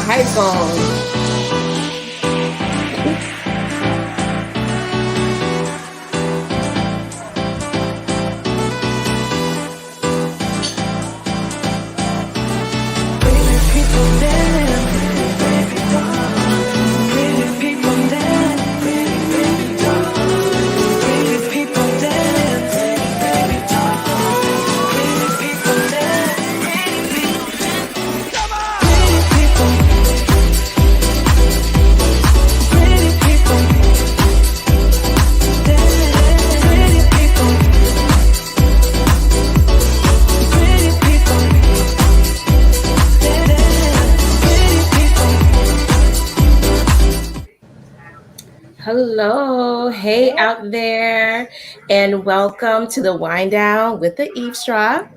hype phone. Hello, hey out there, and welcome to the Wind Down with the Eavesdrop.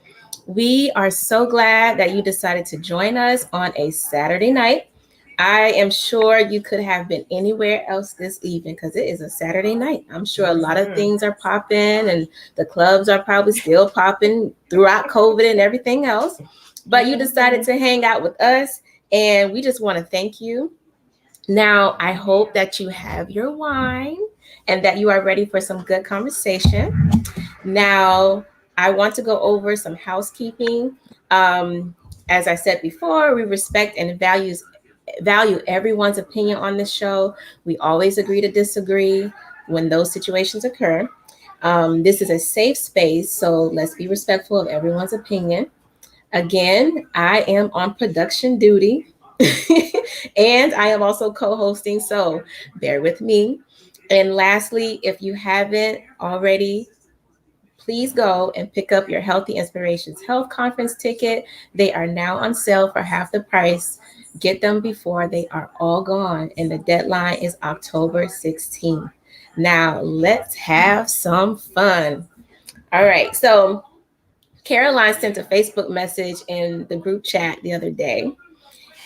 We are so glad that you decided to join us on a Saturday night. I am sure you could have been anywhere else this evening because it is a Saturday night. I'm sure a lot of things are popping and the clubs are probably still popping throughout COVID and everything else. But you decided to hang out with us, and we just want to thank you. Now, I hope that you have your wine and that you are ready for some good conversation. Now, I want to go over some housekeeping. As I said before, we respect and value everyone's opinion on this show. We always agree to disagree when those situations occur. This is a safe space, so let's be respectful of everyone's opinion. Again, I am on production duty. And I am also co-hosting, so bear with me. And lastly, if you haven't already, please go and pick up your Healthy InspHERations Health Conference ticket. They are now on sale for half the price. Get them before they are all gone, and the deadline is October 16th. Now, let's have some fun. All right, so Caroline sent a Facebook message in the group chat the other day.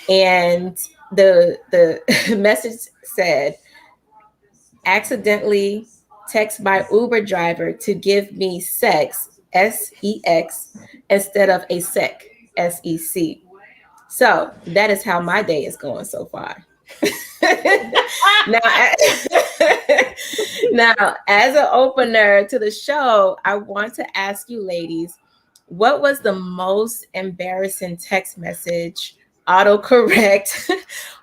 And the message said, accidentally text by Uber driver to give me sex, S-E-X, instead of a sec, S-E-C. So that is how my day is going so far. Now, as an opener to the show, I want to ask you ladies, what was the most embarrassing text message, autocorrect,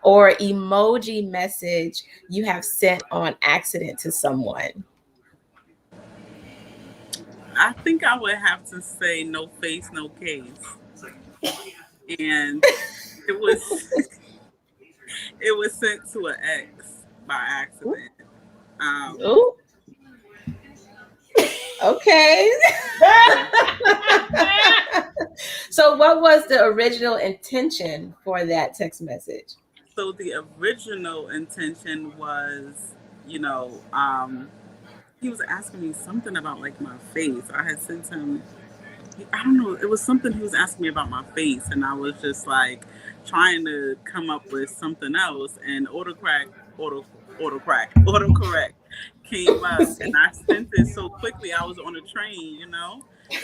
or emoji message you have sent on accident to someone? I think I would have to say no face, no case. And it was sent to an ex by accident. Okay. So what was the original intention for that text message? So the original intention was, he was asking me something about like my face. I had sent him, I don't know, it was something he was asking me about my face, and I was just like trying to come up with something else, and autocorrect came up, and I sent it so quickly. I was on a train,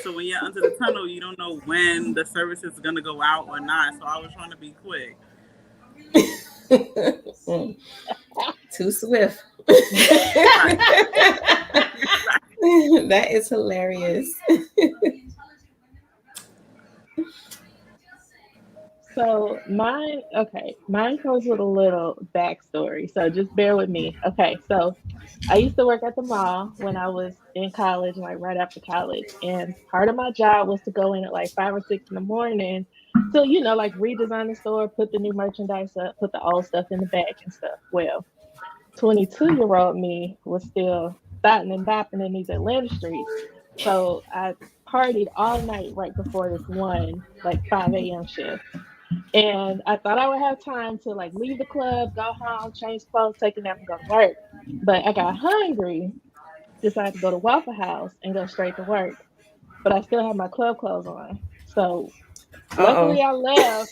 so when you're under the tunnel, you don't know when the service is going to go out or not, so I was trying to be quick. Too swift. That is hilarious. So mine comes with a little backstory. So just bear with me. Okay, so I used to work at the mall when I was in college, like right after college. And part of my job was to go in at like 5 or 6 in the morning to, like redesign the store, put the new merchandise up, put the old stuff in the back and stuff. Well, 22-year-old me was still starting and bopping in these Atlanta streets. So I partied all night right before this one, like 5 a.m. shift. And I thought I would have time to like leave the club, go home, change clothes, take a nap, and go to work. But I got hungry, decided to go to Waffle House and go straight to work. But I still had my club clothes on. So luckily I left.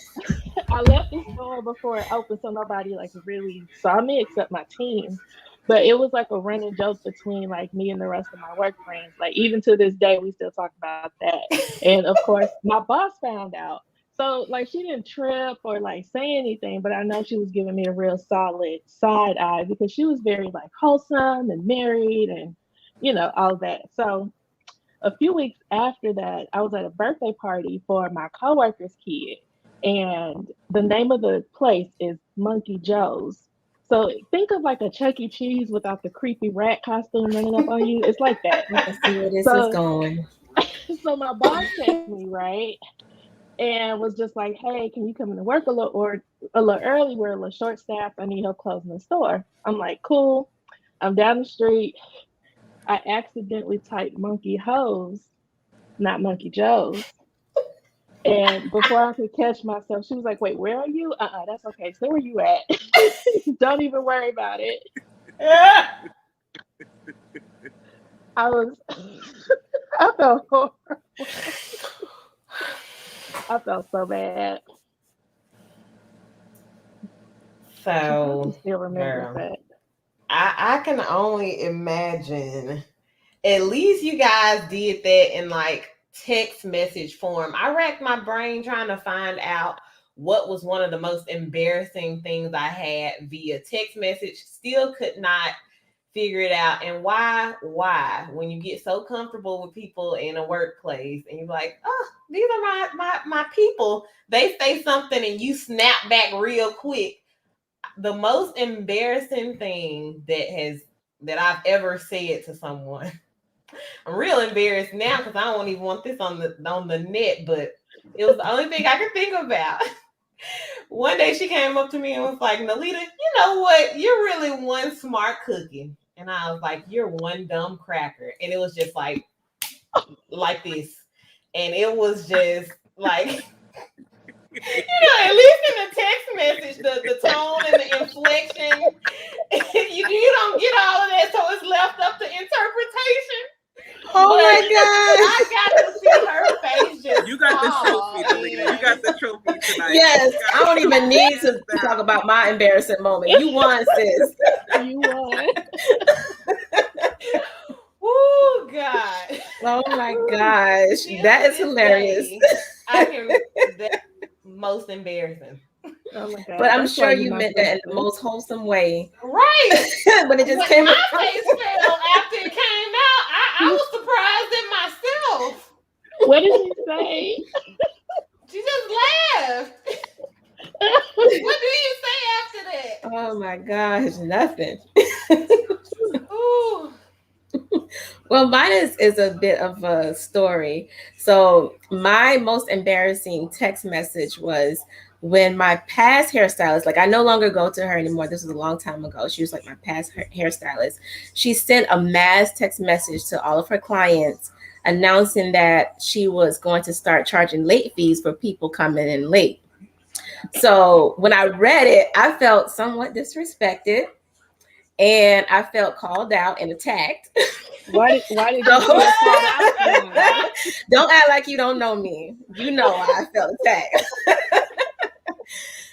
I left the store before it opened, so nobody like really saw me except my team. But it was like a running joke between like me and the rest of my work friends. Like even to this day, we still talk about that. And of course, my boss found out. So like she didn't trip or like say anything, but I know she was giving me a real solid side eye because she was very like wholesome and married and all that. So a few weeks after that, I was at a birthday party for my coworker's kid, and the name of the place is Monkey Joe's. So think of like a Chuck E. Cheese without the creepy rat costume running up on you. It's like that. I can see where this is So, going. so my boss texted me, right? And was just like, hey, can you come into work a little early? We're a little short staffed. I need help closing the store. I'm like, cool. I'm down the street. I accidentally typed Monkey Hoes, not Monkey Joe's. And before I could catch myself, she was like, wait, where are you? That's okay. So where you at? Don't even worry about it. I felt horrible. I felt so bad. So still remember that. I can only imagine. At least you guys did that in like text message form. I racked my brain trying to find out what was one of the most embarrassing things I had via text message. Still could not figure it out. And why when you get so comfortable with people in a workplace and you're like, oh, these are my people, they say something and you snap back real quick. The most embarrassing thing that I've ever said to someone, I'm real embarrassed now because I don't even want this on the net, but it was the only thing I could think about. One day she came up to me and was like, Nalita, you know what? You're really one smart cookie. And I was like, you're one dumb cracker. And it was just like this. And it was just like, at least in the text message, the tone and the inflection, you don't get all of that. So it's left up to interpretation. Oh my God. I got to see her face just. You got the trophy, Nalita. You got the trophy tonight. Yes, I don't even need to talk about my embarrassing moment. You won, sis. You won. Oh God. Oh my gosh. That is hilarious. I can that most embarrassing. Oh my God. But I'm sure you meant that in the most wholesome way. Right. But it just when came my out. face fell after it came out, I was surprised in myself. What did you say? She just laughed. What do you say after that? Oh my gosh, nothing. Ooh. Well, mine is a bit of a story. So my most embarrassing text message was when my past hairstylist, like I no longer go to her anymore. This was a long time ago. She was like my past hairstylist. She sent a mass text message to all of her clients announcing that she was going to start charging late fees for people coming in late. So when I read it, I felt somewhat disrespected and I felt called out and attacked. Why did you feel called out? Don't act like you don't know me. You know I felt attacked.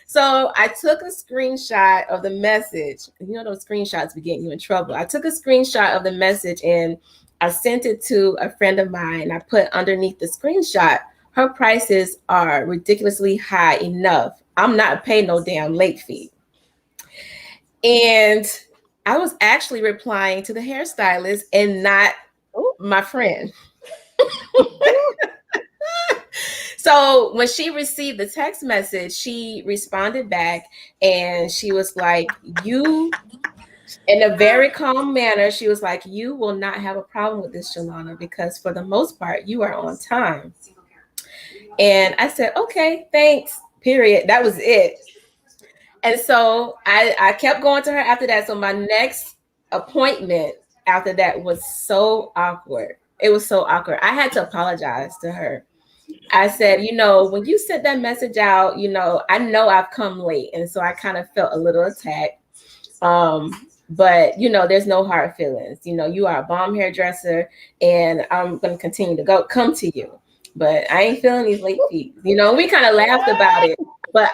So I took a screenshot of the message. You know those screenshots be getting you in trouble. I took a screenshot of the message and I sent it to a friend of mine. I put underneath the screenshot, her prices are ridiculously high enough. I'm not paying no damn late fee. And I was actually replying to the hairstylist and not my friend. So when she received the text message, she responded back and she was like, you, in a very calm manner, she was like, you will not have a problem with this, Shalonna, because for the most part, you are on time. And I said, okay, thanks, period. That was it. And so I kept going to her after that. So my next appointment after that was so awkward. It was so awkward. I had to apologize to her. I said, when you sent that message out, I know I've come late. And so I kind of felt a little attacked. But, there's no hard feelings. You are a bomb hairdresser and I'm going to continue to come to you. But I ain't feeling these late fees. We kind of laughed about it. But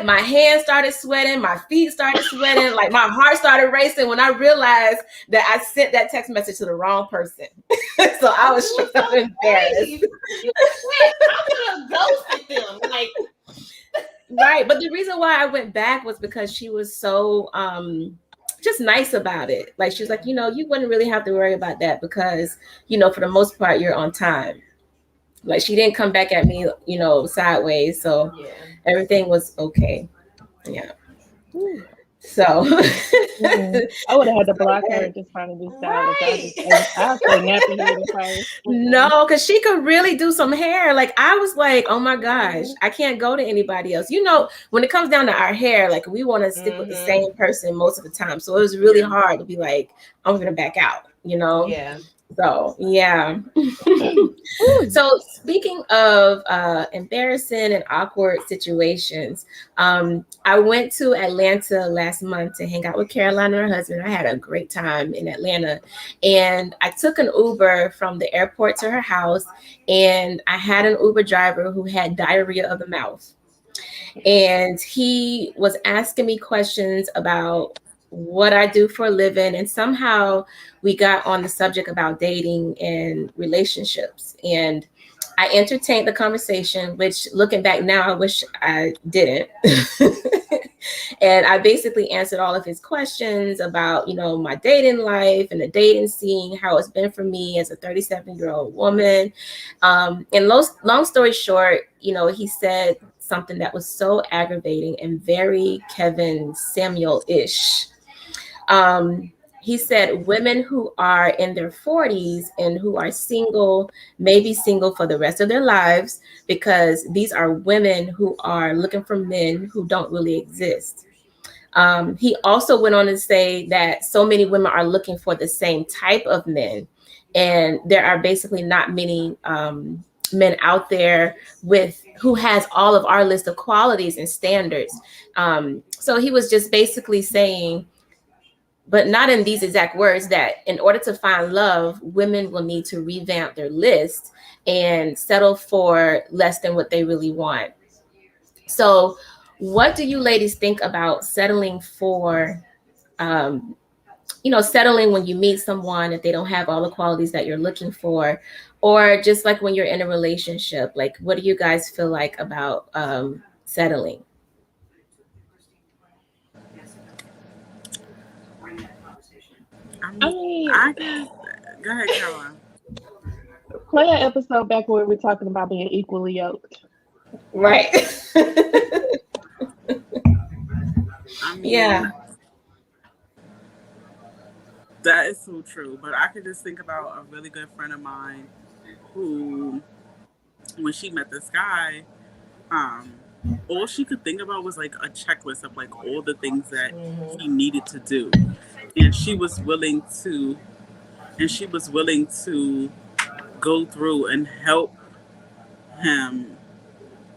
my hands started sweating, my feet started sweating, like my heart started racing when I realized that I sent that text message to the wrong person. So I was so embarrassed. I would have ghosted them. Like, Right. But the reason why I went back was because she was so just nice about it. Like she was like, you wouldn't really have to worry about that because, for the most part, you're on time. Like she didn't come back at me, sideways. So everything was okay. Yeah. Ooh. So I would have had to block her and just find a new stylist. Right. I'll say nappy head at first. no, because she could really do some hair. Like I was like, oh my gosh, I can't go to anybody else. When it comes down to our hair, like we want to stick with the same person most of the time. So it was really hard to be like, I'm gonna back out, Yeah. So yeah. So speaking of embarrassing and awkward situations, I went to Atlanta last month to hang out with Caroline and her husband. I had a great time in Atlanta, and I took an Uber from the airport to her house, and I had an Uber driver who had diarrhea of the mouth, and he was asking me questions about what I do for a living, and somehow we got on the subject about dating and relationships, and I entertained the conversation, which looking back now, I wish I didn't. And I basically answered all of his questions about, my dating life and the dating scene, how it's been for me as a 37-year-old woman. And long story short, he said something that was so aggravating and very Kevin Samuel-ish. He said women who are in their 40s and who are single may be single for the rest of their lives because these are women who are looking for men who don't really exist. He also went on to say that so many women are looking for the same type of men, and there are basically not many men out there who has all of our list of qualities and standards. So he was just basically saying, but not in these exact words, that in order to find love, women will need to revamp their list and settle for less than what they really want. So what do you ladies think about settling for, settling when you meet someone if they don't have all the qualities that you're looking for, or just like when you're in a relationship? Like, what do you guys feel like about settling? I guess. Go ahead, Caroline. Play an episode back where we're talking about being equally yoked. Right. I mean, yeah. That is so true. But I could just think about a really good friend of mine who, when she met this guy, all she could think about was like a checklist of like all the things that he needed to do, and she was willing to go through and help him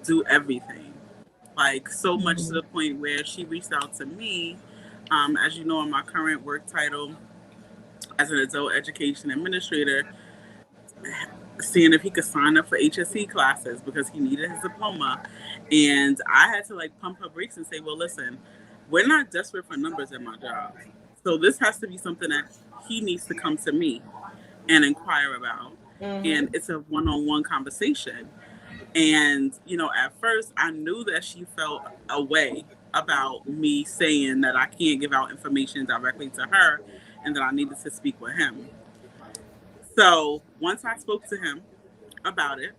do everything, like so much to the point where she reached out to me, as you know, in my current work title as an adult education administrator, seeing if he could sign up for HSC classes because he needed his diploma. And I had to like pump her brakes and say, well, listen, we're not desperate for numbers at my job. So this has to be something that he needs to come to me and inquire about. And it's a one-on-one conversation. And, at first I knew that she felt a way about me saying that I can't give out information directly to her and that I needed to speak with him. So once I spoke to him about it,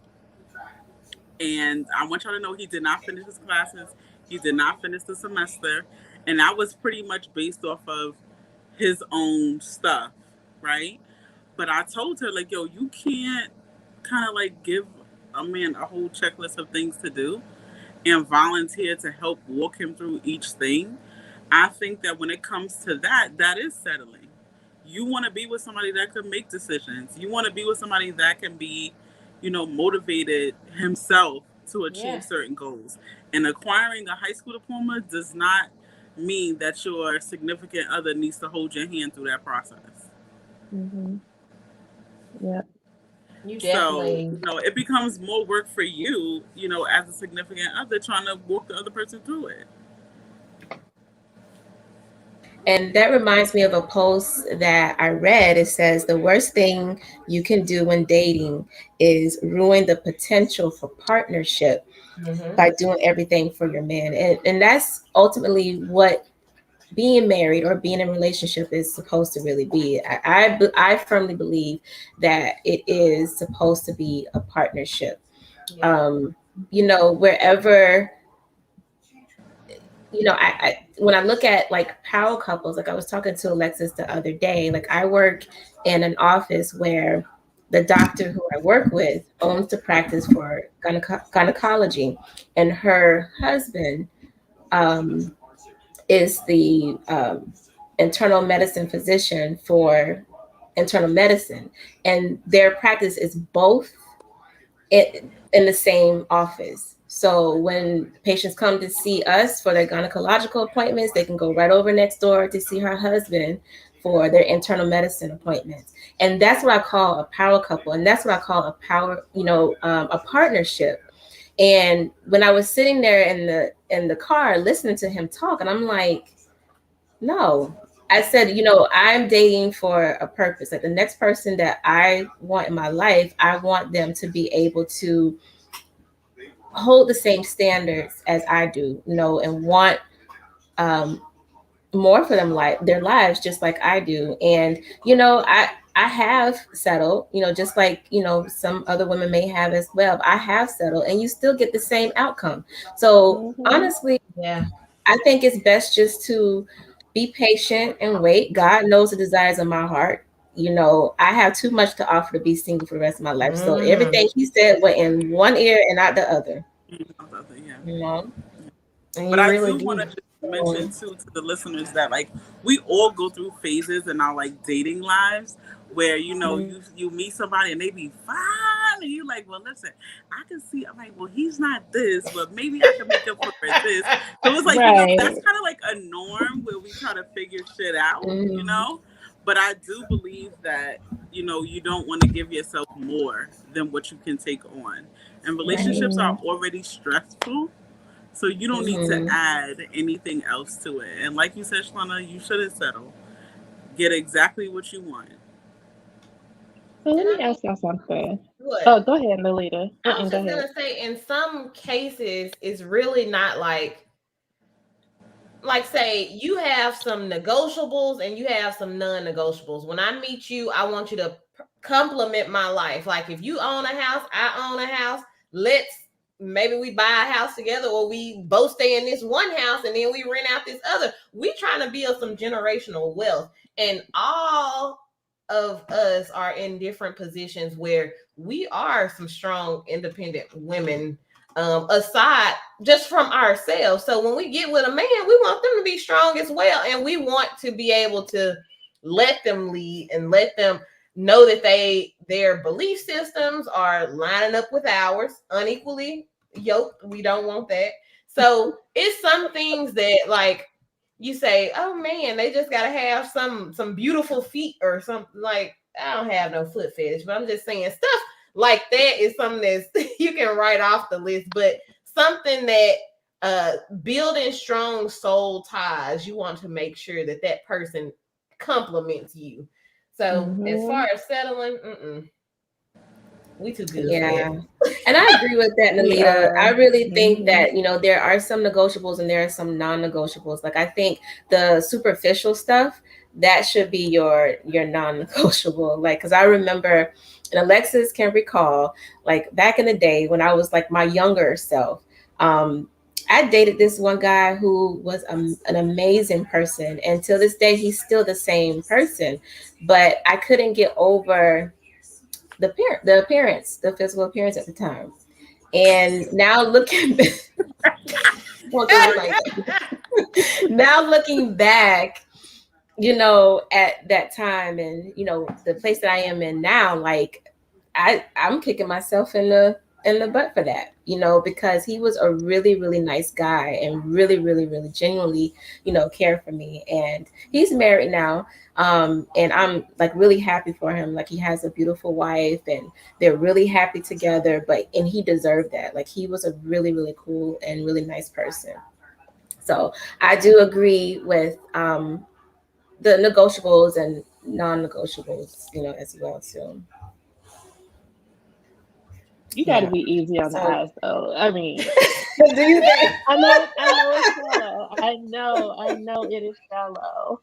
and I want y'all to know he did not finish his classes, he did not finish the semester, and that was pretty much based off of his own stuff, right? But I told her, like, yo, you can't kind of like give a man a whole checklist of things to do and volunteer to help walk him through each thing. I think that when it comes to that, that is settling. You want to be with somebody that can make decisions. You want to be with somebody that can be, motivated himself to achieve certain goals. And acquiring a high school diploma does not mean that your significant other needs to hold your hand through that process. Yeah. You definitely. So, it becomes more work for you, as a significant other, trying to walk the other person through it. And that reminds me of a post that I read. It says the worst thing you can do when dating is ruin the potential for partnership by doing everything for your man. And that's ultimately what being married or being in a relationship is supposed to really be. I firmly believe that it is supposed to be a partnership. Yeah. Wherever, when I look at like power couples, like I was talking to Alexis the other day, like I work in an office where the doctor who I work with owns the practice for gynecology, and her husband um, is the internal medicine physician for internal medicine, and their practice is both in the same office. So when patients come to see us for their gynecological appointments, they can go right over next door to see her husband for their internal medicine appointments. And that's what I call a power couple, and that's what I call a partnership. And when I was sitting there in the car listening to him talk, and I'm like, no. I said, I'm dating for a purpose. Like the next person that I want in my life, I want them to be able to hold the same standards as I do, and want um, more for their lives, just like I do. And I have settled, just like some other women may have as well. I have settled, and you still get the same outcome. So honestly, Yeah. I think it's best just to be patient and wait. God knows the desires of my heart. I have too much to offer to be single for the rest of my life. So everything he said went in one ear and out the other. Yeah. You know. And But you I really do want to do. just mention too to the listeners that like we all go through phases in our like dating lives where you meet somebody and they be fine and you like, well, listen, I can see. I'm like, well, he's not this, but maybe I can make up for this. So it's like Right. that's kind of like a norm where we try to figure shit out. But I do believe that you don't want to give yourself more than what you can take on, and relationships are already stressful. So you don't need to add anything else to it. And like you said, Shalonna, you shouldn't settle. Get exactly what you want. So let And me I think ask y'all something. what Oh, go ahead, Nalita. I was Go just ahead. gonna say, in some cases, it's really not like say you have some negotiables and you have some non-negotiables. When I meet you, I want you to complement my life. Like if you own a house, I own a house. Let's maybe we buy a house together, or we both stay in this one house and then we rent out this other. We trying to build some generational wealth, and all of us are in different positions where we are some strong independent women, aside just from ourselves. So when we get with a man, we want them to be strong as well, and we want to be able to let them lead and let them know that their belief systems are lining up with ours, unequally yoked. We don't want that. So it's some things that like you say, oh man, they just gotta have some beautiful feet or something. Like I don't have no foot fetish, but I'm just saying stuff like that is something that's you can write off the list. But something that building strong soul ties, you want to make sure that that person compliments you. So as far as settling, we too good for Yeah. that. And I agree with that, We Nalita. I are. really think that, there are some negotiables and there are some non-negotiables. Like I think the superficial stuff, that should be your non-negotiable. Like, because I remember, and Alexis can recall, like back in the day when I was like my younger self, I dated this one guy who was an amazing person. And till this day, he's still the same person. But I couldn't get over the appearance, the physical appearance at the time. And now looking won't do me like that. Now looking back, at that time and the place that I am in now, like I'm kicking myself in the butt for that, because he was a really, really nice guy and really, really, really genuinely, cared for me. And he's married now. And I'm like really happy for him. Like he has a beautiful wife and they're really happy together, and he deserved that. Like he was a really, really cool and really nice person. So I do agree with the negotiables and non-negotiables, as well too. You got to be easy on the eyes, though. I mean, do you think? I know it's shallow. I know it is shallow.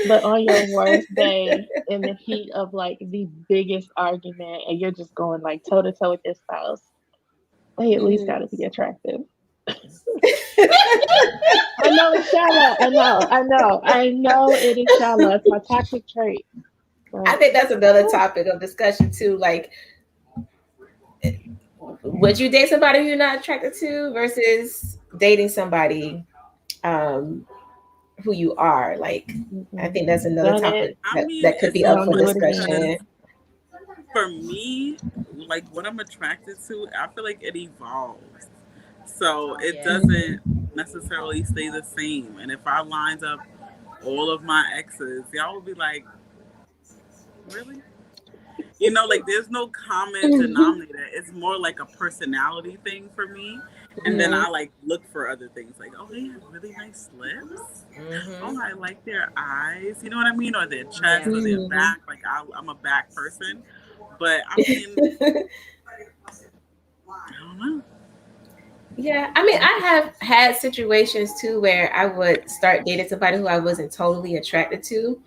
But on your worst day, in the heat of like the biggest argument, and you're just going like toe to toe with your spouse, they at least got to be attractive. I know it's shallow. I know it is shallow. It's my toxic trait. But I think that's another topic of discussion too. Like, would you date somebody you're not attracted to versus dating somebody who you are? Like, I think that's another topic that could be up for discussion. For me, like what I'm attracted to, I feel like it evolves. So it doesn't necessarily stay the same. And if I lined up all of my exes, y'all would be like, really? You know, like there's no common denominator. It's more like a personality thing for me. And then I like look for other things like, oh, they have really nice lips. Oh, I like their eyes. You know what I mean? Or their chest or their back. Like I'm a back person. But I mean, I don't know. Yeah, I mean, I have had situations too where I would start dating somebody who I wasn't totally attracted to,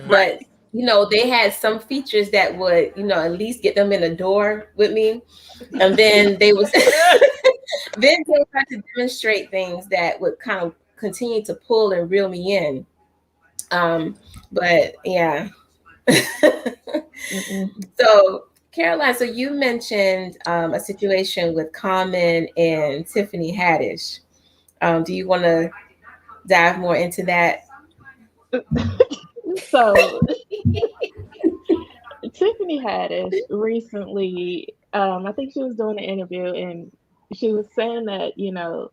but you know, they had some features that would, you know, at least get them in the door with me, and then they would then they had to demonstrate things that would kind of continue to pull and reel me in. But yeah. So Caroline, so you mentioned a situation with Common and Tiffany Haddish. Do you want to dive more into that? So Tiffany Haddish recently, I think she was doing an interview and she was saying that, you know,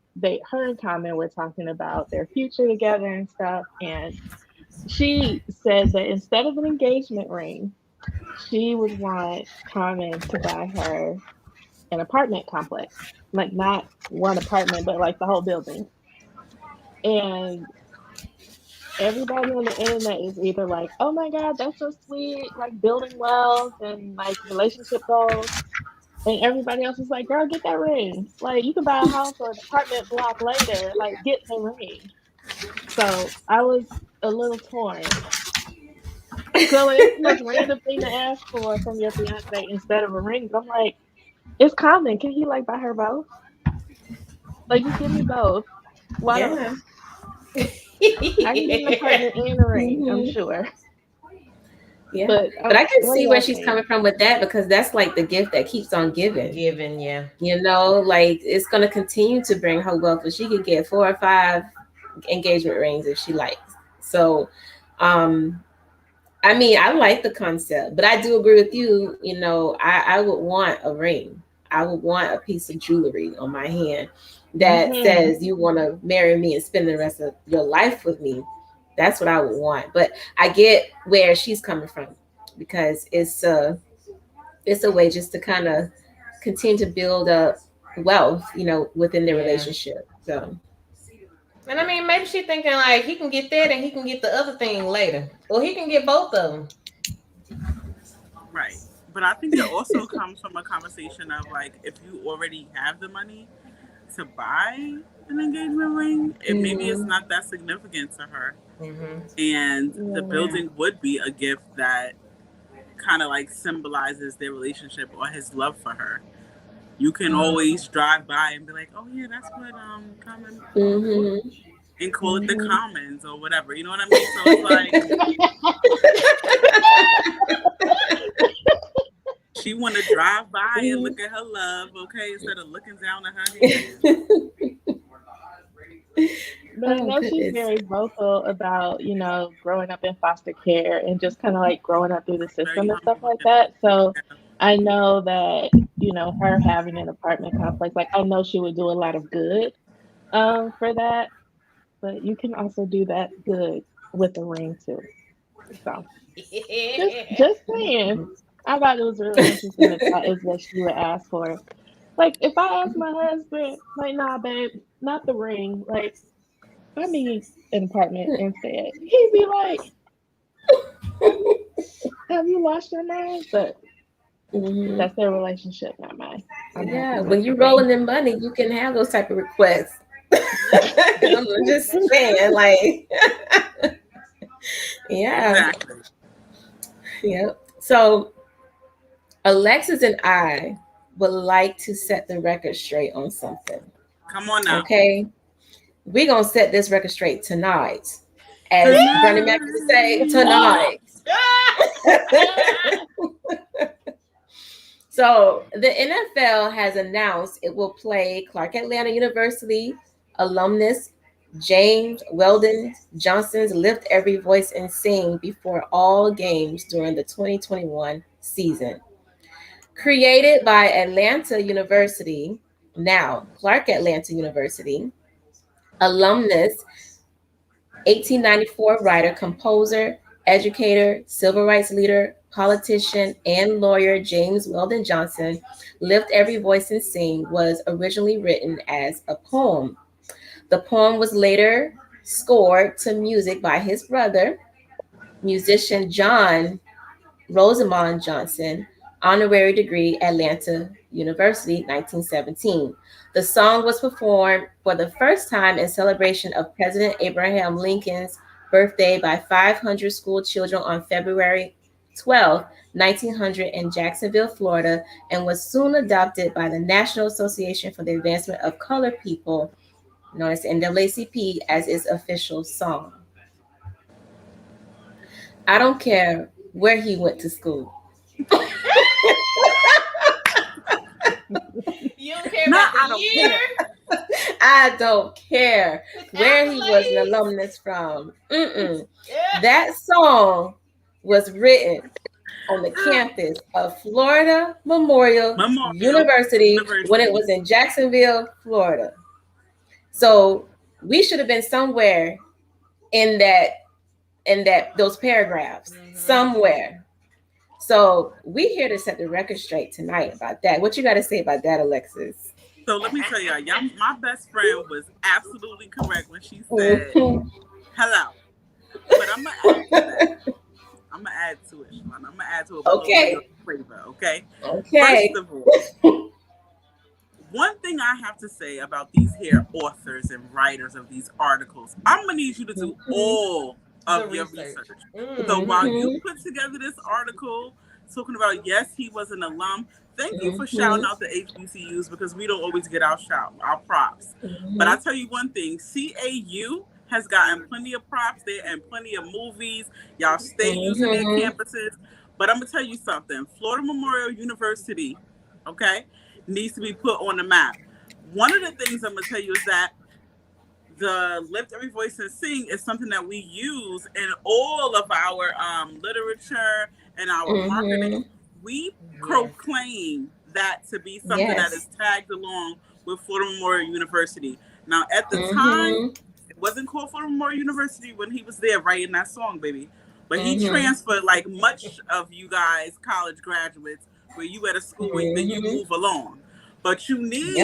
her and Common were talking about their future together and stuff. And she said that instead of an engagement ring, she would want Common to buy her an apartment complex. Like not one apartment, but like the whole building. And everybody on the internet is either like, oh my God, that's so sweet, like building wealth and like relationship goals. And everybody else is like, girl, get that ring. Like you can buy a house or an apartment block later, like get the ring. So I was a little torn. So it's the most random thing to ask for from your fiance instead of a ring. But I'm like, it's Common. Can he like buy her both? Like just give me both. Why don't I can get an apartment and a ring, I'm sure. Yeah, but I can see where she's coming from with that because that's like the gift that keeps on giving. Yeah. You know, like it's going to continue to bring her wealth, but she can get 4 or 5 engagement rings if she likes. So, I mean, I like the concept, but I do agree with you. You know, I would want a ring. I would want a piece of jewelry on my hand that says you want to marry me and spend the rest of your life with me. That's what I would want. But I get where she's coming from because it's a way just to kind of continue to build up wealth, you know, within their relationship. So. And I mean, maybe she's thinking like he can get that and he can get the other thing later, or he can get both of them. Right. But I think it also comes from a conversation of like, if you already have the money to buy an engagement ring, maybe it's not that significant to her. And the building would be a gift that kind of like symbolizes their relationship or his love for her. You can always drive by and be like, oh yeah, that's what Common and call it the Commons or whatever. You know what I mean? So it's like she want to drive by and look at her love, okay, instead of looking down at her hand. But I know she's very vocal about, you know, growing up in foster care and just kind of like growing up through the system and stuff like that. So I know that, you know, her having an apartment complex, like I know she would do a lot of good for that. But you can also do that good with a ring too. So just saying. I thought it was really interesting that is what she would ask for. Like if I ask my husband, like, nah, babe, not the ring, like I need an apartment instead. He'd be like, have you lost your mind? But Mhm. That's their relationship, not mine. I'm happy Yeah, when with you me. rolling in money, you can have those type of requests. I'm just saying, like, yeah, Exactly. yeah. So Alexis and I would like to set the record straight on something. Come on now. Okay, we're gonna set this record straight tonight, as Bernie Mac used to say, Tonight. tonight. So the NFL has announced it will play Clark Atlanta University alumnus James Weldon Johnson's Lift Every Voice and Sing before all games during the 2021 season. Created by Atlanta University, now Clark Atlanta University, alumnus 1894 writer, composer, educator, civil rights leader, politician, and lawyer James Weldon Johnson, Lift Every Voice and Sing was originally written as a poem. The poem was later scored to music by his brother, musician John Rosamond Johnson, honorary degree, Atlanta University, 1917. The song was performed for the first time in celebration of President Abraham Lincoln's birthday by 500 school children on February 12, 1900 in Jacksonville, Florida, and was soon adopted by the National Association for the Advancement of Colored People, known as the NAACP, as its official song. I don't care where he went to school. You don't care No, about I the don't year? care. I don't care With where he was an accolades? alumnus from. Mm-mm. Yeah. That song was written on the campus of Florida Memorial Memorial University when it University. was in Jacksonville, Florida. So we should have been somewhere in that those paragraphs, somewhere. So we here to set the record straight tonight about that. What you got to say about that, Alexis? So let me tell y'all, my best friend was absolutely correct when she said Mhm. hello. But I'm gonna add to that. I'm gonna add to it, Shalonna. I'm gonna add to it with a little bit Okay. of flavor, okay? Okay. First of all, one thing I have to say about these here authors and writers of these articles, I'm gonna need you to do all of your research. So while you put together this article talking about, yes, he was an alum, thank you for shouting out the HBCUs, because we don't always get our props. But I'll tell you one thing, CAU has gotten plenty of props there and plenty of movies. Y'all stay using their campuses. But I'm gonna tell you something, Florida Memorial University, okay, needs to be put on the map. One of the things I'm gonna tell you is that the Lift Every Voice and Sing is something that we use in all of our literature and our marketing. We proclaim that to be something that is tagged along with Florida Memorial University. Now, at the time, it wasn't called Florida Memorial University when he was there writing that song, baby. But he transferred, like much of you guys, college graduates, where you at a school where then you move along. But you need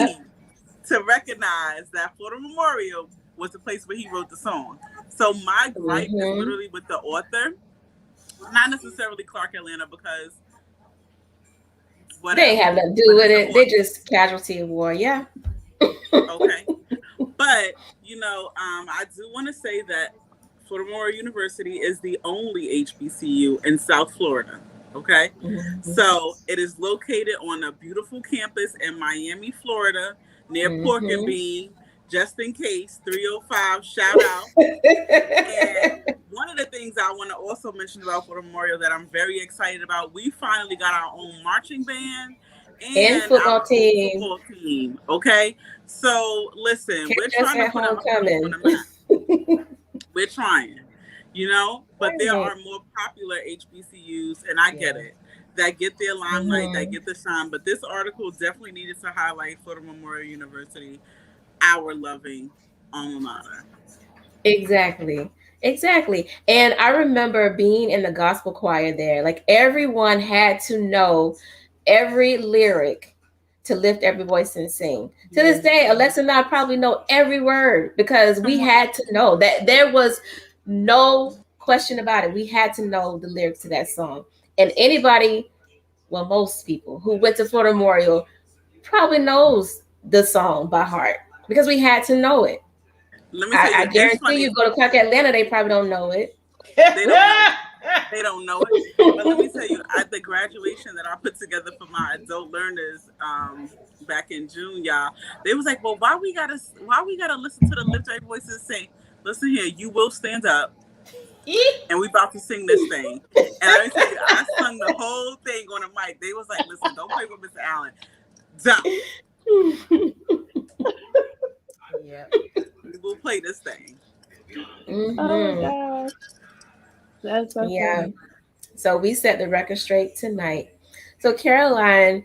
to recognize that Florida Memorial was the place where he wrote the song. So my gripe is literally with the author, not necessarily Clark Atlanta, because whatever. They ain't have nothing to do with it. They're just casualty of war. Yeah. Okay. But, I do want to say that Florida Memorial University is the only HBCU in South Florida. Okay. So it is located on a beautiful campus in Miami, Florida, near Pork and Bean. Just in case, 305, shout out. And one of the things I want to also mention about Florida Memorial that I'm very excited about, we finally got our own marching band and football team. Okay, so listen, we're trying to put our on the map. We're trying, but there are more popular HBCUs, and I get it, that get their limelight, that get the shine. But this article definitely needed to highlight Florida Memorial University, our loving alma mater. Exactly. And I remember being in the gospel choir there. Like, everyone had to know every lyric to Lift Every Voice and Sing. To this day, Alexa and I probably know every word, because we had to know that. There was no question about it. We had to know the lyrics to that song. And anybody well, most people who went to Florida Memorial probably knows the song by heart because we had to know it. Let me tell you, I it's guarantee funny. you go to Clark Atlanta, they probably don't know it. They don't know. They don't know it. But let me tell you, at the graduation that I put together for my adult learners back in June, y'all, they was like, well, why we gotta listen to the Lift Our Voices say, listen here, you will stand up and we about to sing this thing. And let me tell you, I sung the whole thing on the mic. They was like, listen, don't play with Mr. Allen. Don't. Yeah. We'll play this thing. Mm-hmm. Oh my gosh. That's so funny. So we set the record straight tonight. So Caroline,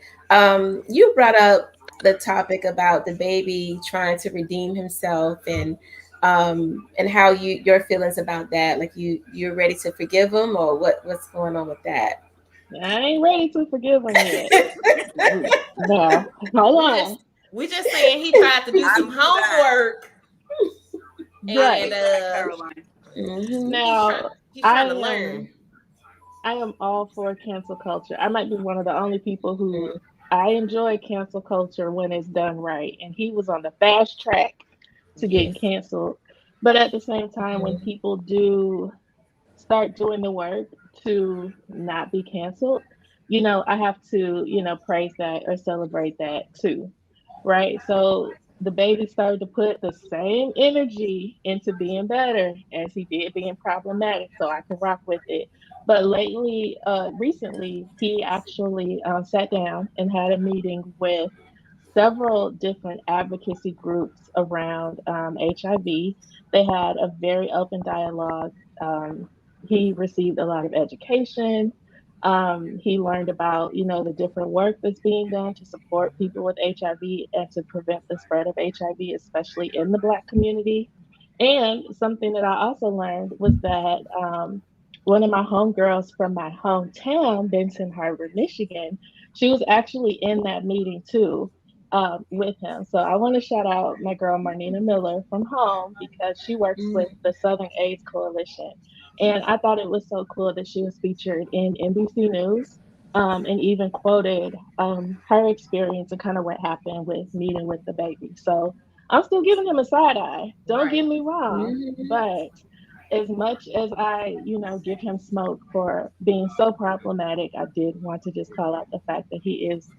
you brought up the topic about the baby trying to redeem himself and how your feelings about that. Like you're ready to forgive him, or what's going on with that? I ain't ready to forgive him yet. No, hold on. We just saying he tried to do some homework. Right. Caroline. Mm-hmm. Now, he's trying to learn. I am all for cancel culture. I might be one of the only people who I enjoy cancel culture when it's done right. And he was on the fast track to getting canceled. But at the same time, when people do start doing the work to not be canceled, I have to, praise that or celebrate that too. Right. So the baby started to put the same energy into being better as he did being problematic. So I can rock with it. But recently, he actually sat down and had a meeting with several different advocacy groups around HIV. They had a very open dialogue. He received a lot of education. He learned about, the different work that's being done to support people with HIV and to prevent the spread of HIV, especially in the Black community. And something that I also learned was that one of my homegirls from my hometown, Benton Harbor, Michigan, she was actually in that meeting too with him. So I want to shout out my girl Marnina Miller from home because she works with the Southern AIDS Coalition. And I thought it was so cool that she was featured in NBC News and even quoted her experience and kind of what happened with meeting with the baby. So I'm still giving him a side eye. Don't get me wrong. But as much as I, give him smoke for being so problematic, I did want to just call out the fact that he is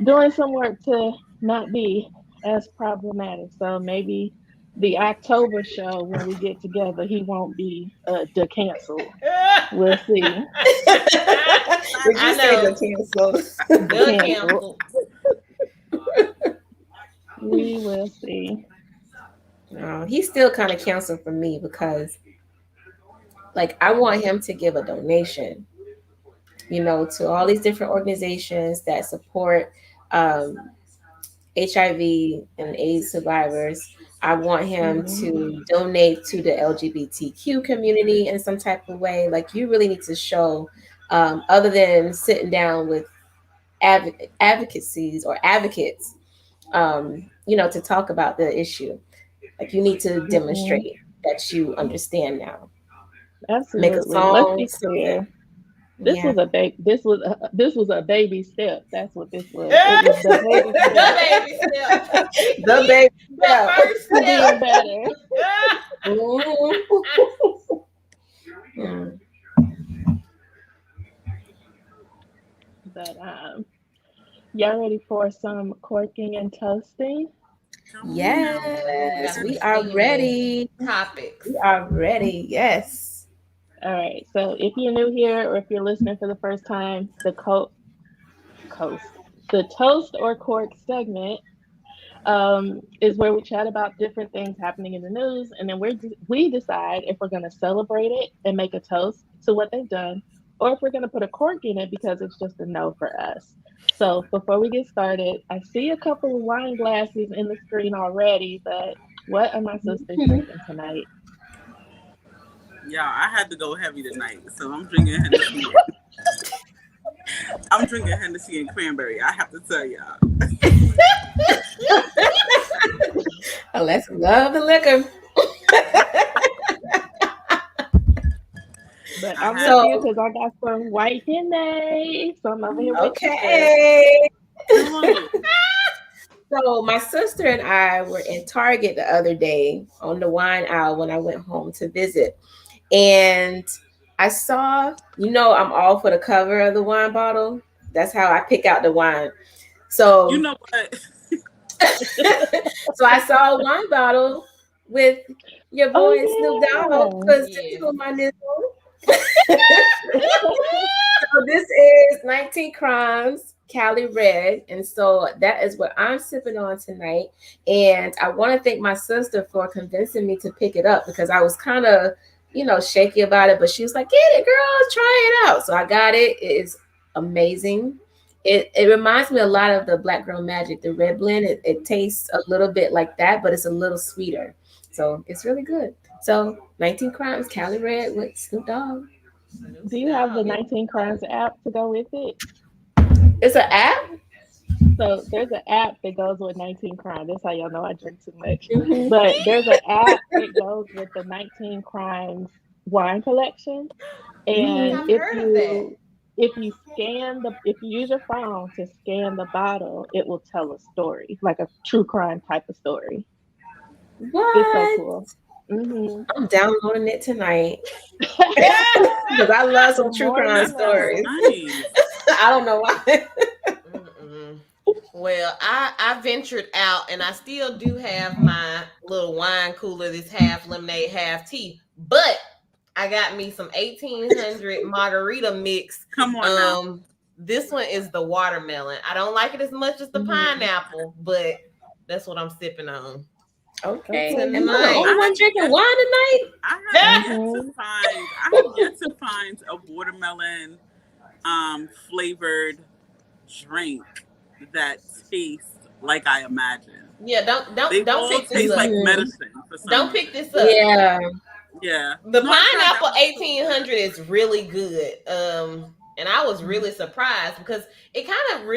doing some work to not be as problematic. So maybe the October show when we get together, he won't be canceled. We'll see. Did you say canceled? We will see. No, he's still kind of canceled for me because, like, I want him to give a donation, to all these different organizations that support HIV and AIDS survivors. I want him to donate to the LGBTQ community in some type of way. Like, you really need to show, other than sitting down with advocacies or advocates, to talk about the issue. Like, you need to demonstrate that you understand now. Absolutely. Make a song. Let's be clear. This was a baby step. That's what this was. It was the baby step. The baby step. The first step. Being better. But y'all ready for some corking and toasting? Yes, we are ready. Topics. We are ready. Yes. All right. So if you're new here or if you're listening for the first time, the toast or cork segment is where we chat about different things happening in the news, and then we decide if we're going to celebrate it and make a toast to what they've done, or if we're going to put a cork in it because it's just a no for us. So before we get started, I see a couple of wine glasses in the screen already, but what are my sisters drinking tonight? Yeah, I had to go heavy tonight, so I'm drinking Hennessy. I'm drinking Hennessy and cranberry. I have to tell y'all. Let's love the liquor. But I I'm have. with you So because I got some white Henny, so I'm over here with you, sis. okay. Hello. So my sister and I were in Target the other day on the wine aisle when I went home to visit. And I saw, I'm all for the cover of the wine bottle. That's how I pick out the wine. You So know what? so I saw a wine bottle with your boy Snoop Dogg Oh put Yes. on my nizzle. So this is 19 Crimes Cali Red. And so that is what I'm sipping on tonight. And I want to thank my sister for convincing me to pick it up because I was kind of, shaky about it. But she was like, get it, girl, try it out. So I got it. It is amazing. It reminds me a lot of the Black Girl Magic, the red blend. It tastes a little bit like that, but it's a little sweeter. So it's really good. So 19 Crimes Cali Red with Snoop Dogg. Do you have the 19 Crimes app to go with it? It's an app. So there's an app that goes with 19 Crimes. That's how y'all know I drink too much. Mhm. But there's an app that goes with the 19 Crimes wine collection. And I've heard of that. if you use your phone to scan the bottle, it will tell a story, like a true crime type of story. It's so What? cool. Hmm I'm downloading it tonight because I love some The true more crime you That sounds know. stories. nice. I don't know why. Mm-mm. Well, I ventured out and I still do have my little wine cooler that's half lemonade, half tea. But I got me some 1800 margarita mix. Come on now. This one is the watermelon. I don't like it as much as the Mhm. pineapple, but that's what I'm sipping on. Okay. Okay, Am you I the know. only one drinking wine tonight? Mhm. I have yet to find a watermelon flavored drink that tastes like I imagine. Yeah, They don't all pick this taste like up. Mhm. medicine for some Don't pick reason. this up. Yeah. Yeah. The No, I tried that pineapple one too. 1800 is really good. And I was really surprised because it kind of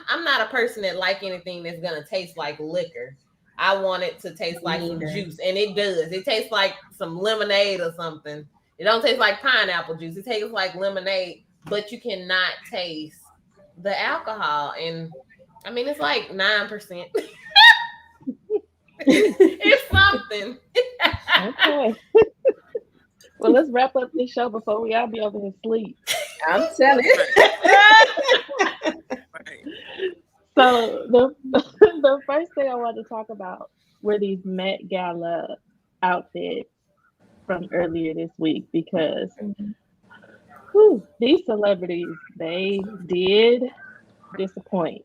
I'm not a person that like anything that's gonna taste like liquor. I want it to taste like Me some neither. juice, and it does. It tastes like some lemonade or something. It don't taste like pineapple juice. It tastes like lemonade, but you cannot taste the alcohol. And I mean, it's like 9%. It's something. Okay. Well, let's wrap up this show before we all be over here asleep. I'm telling you. Right. So the first thing I wanted to talk about were these Met Gala outfits from earlier this week because these celebrities, they did disappoint.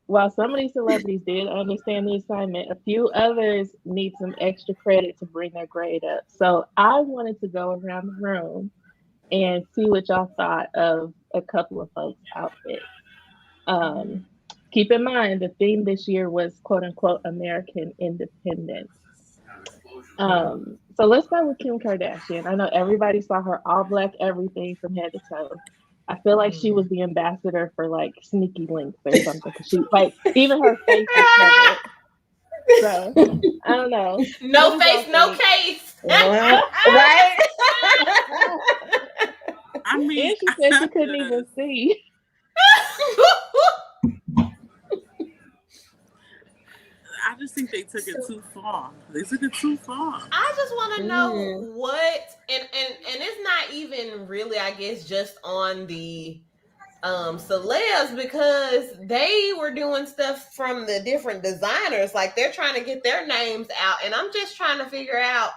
While some of these celebrities did understand the assignment, a few others need some extra credit to bring their grade up. So I wanted to go around the room and see what y'all thought of a couple of folks' outfits. Keep in mind the theme this year was quote unquote American independence. So let's start with Kim Kardashian. I know everybody saw her all black everything from head to toe. I feel like she was the ambassador for like sneaky links or something because she like even her face is covered. So I don't know. No What did y'all face, no think? case. Well, right? I mean, And she I said she have couldn't to- even see. I just think they took it too far. They took it too far. I just want to know Mm. what, and it's not even really, I guess, just on the celebs, because they were doing stuff from the different designers, like they're trying to get their names out, and I'm just trying to figure out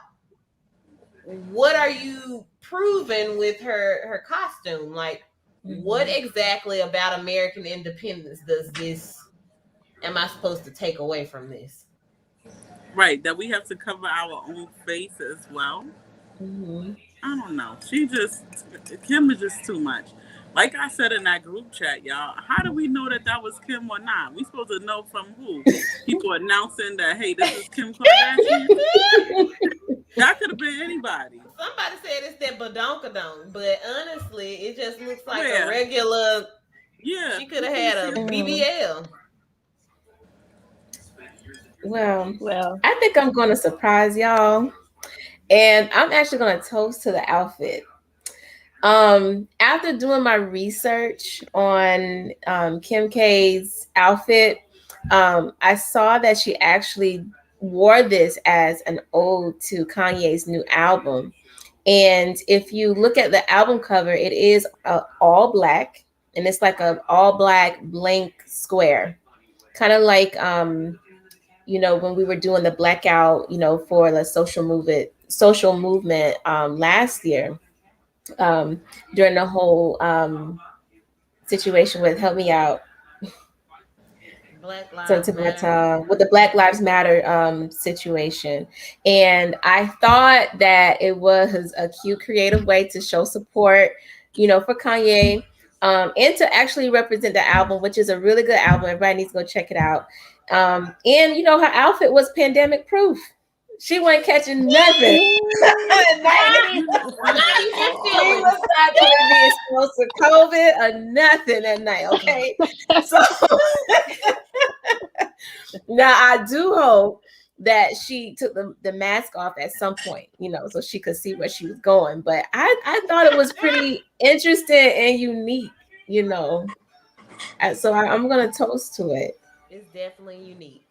what are you proving with her costume, like what exactly about American independence does this am I supposed to take away from this? Right, that we have to cover our own face as well. Mhm. I don't know. Kim is just too much. Like I said in that group chat, y'all, how do we know that was Kim or not? We supposed to know from who? People announcing that, hey, this is Kim Kardashian. That could have been anybody. Somebody said it's that badonkadonk, but honestly, it just looks like Where? a regular. Yeah. She could have had a BBL. Well, Well, I think I'm going to surprise y'all. And I'm actually going to toast to the outfit. After doing my research on Kim K's outfit, I saw that she actually wore this as an ode to Kanye's new album. And if you look at the album cover, it is all black, and it's like a all black blank square, kind of like when we were doing the blackout, for the social movement last year, um, during the whole situation with Help Me Out. Black So Lives to my Matter. tongue with the Black Lives Matter situation. And I thought that it was a cute, creative way to show support, for Kanye. And to actually represent the album, which is a really good album. Everybody needs to go check it out. And her outfit was pandemic proof. She wasn't catching nothing. Not even She feeling. was not going to be exposed to COVID or nothing at night, okay? So now I do hope that she took the mask off at some point, so she could see where she was going. But I thought it was pretty interesting and unique, So I'm going to toast to it. It's definitely unique.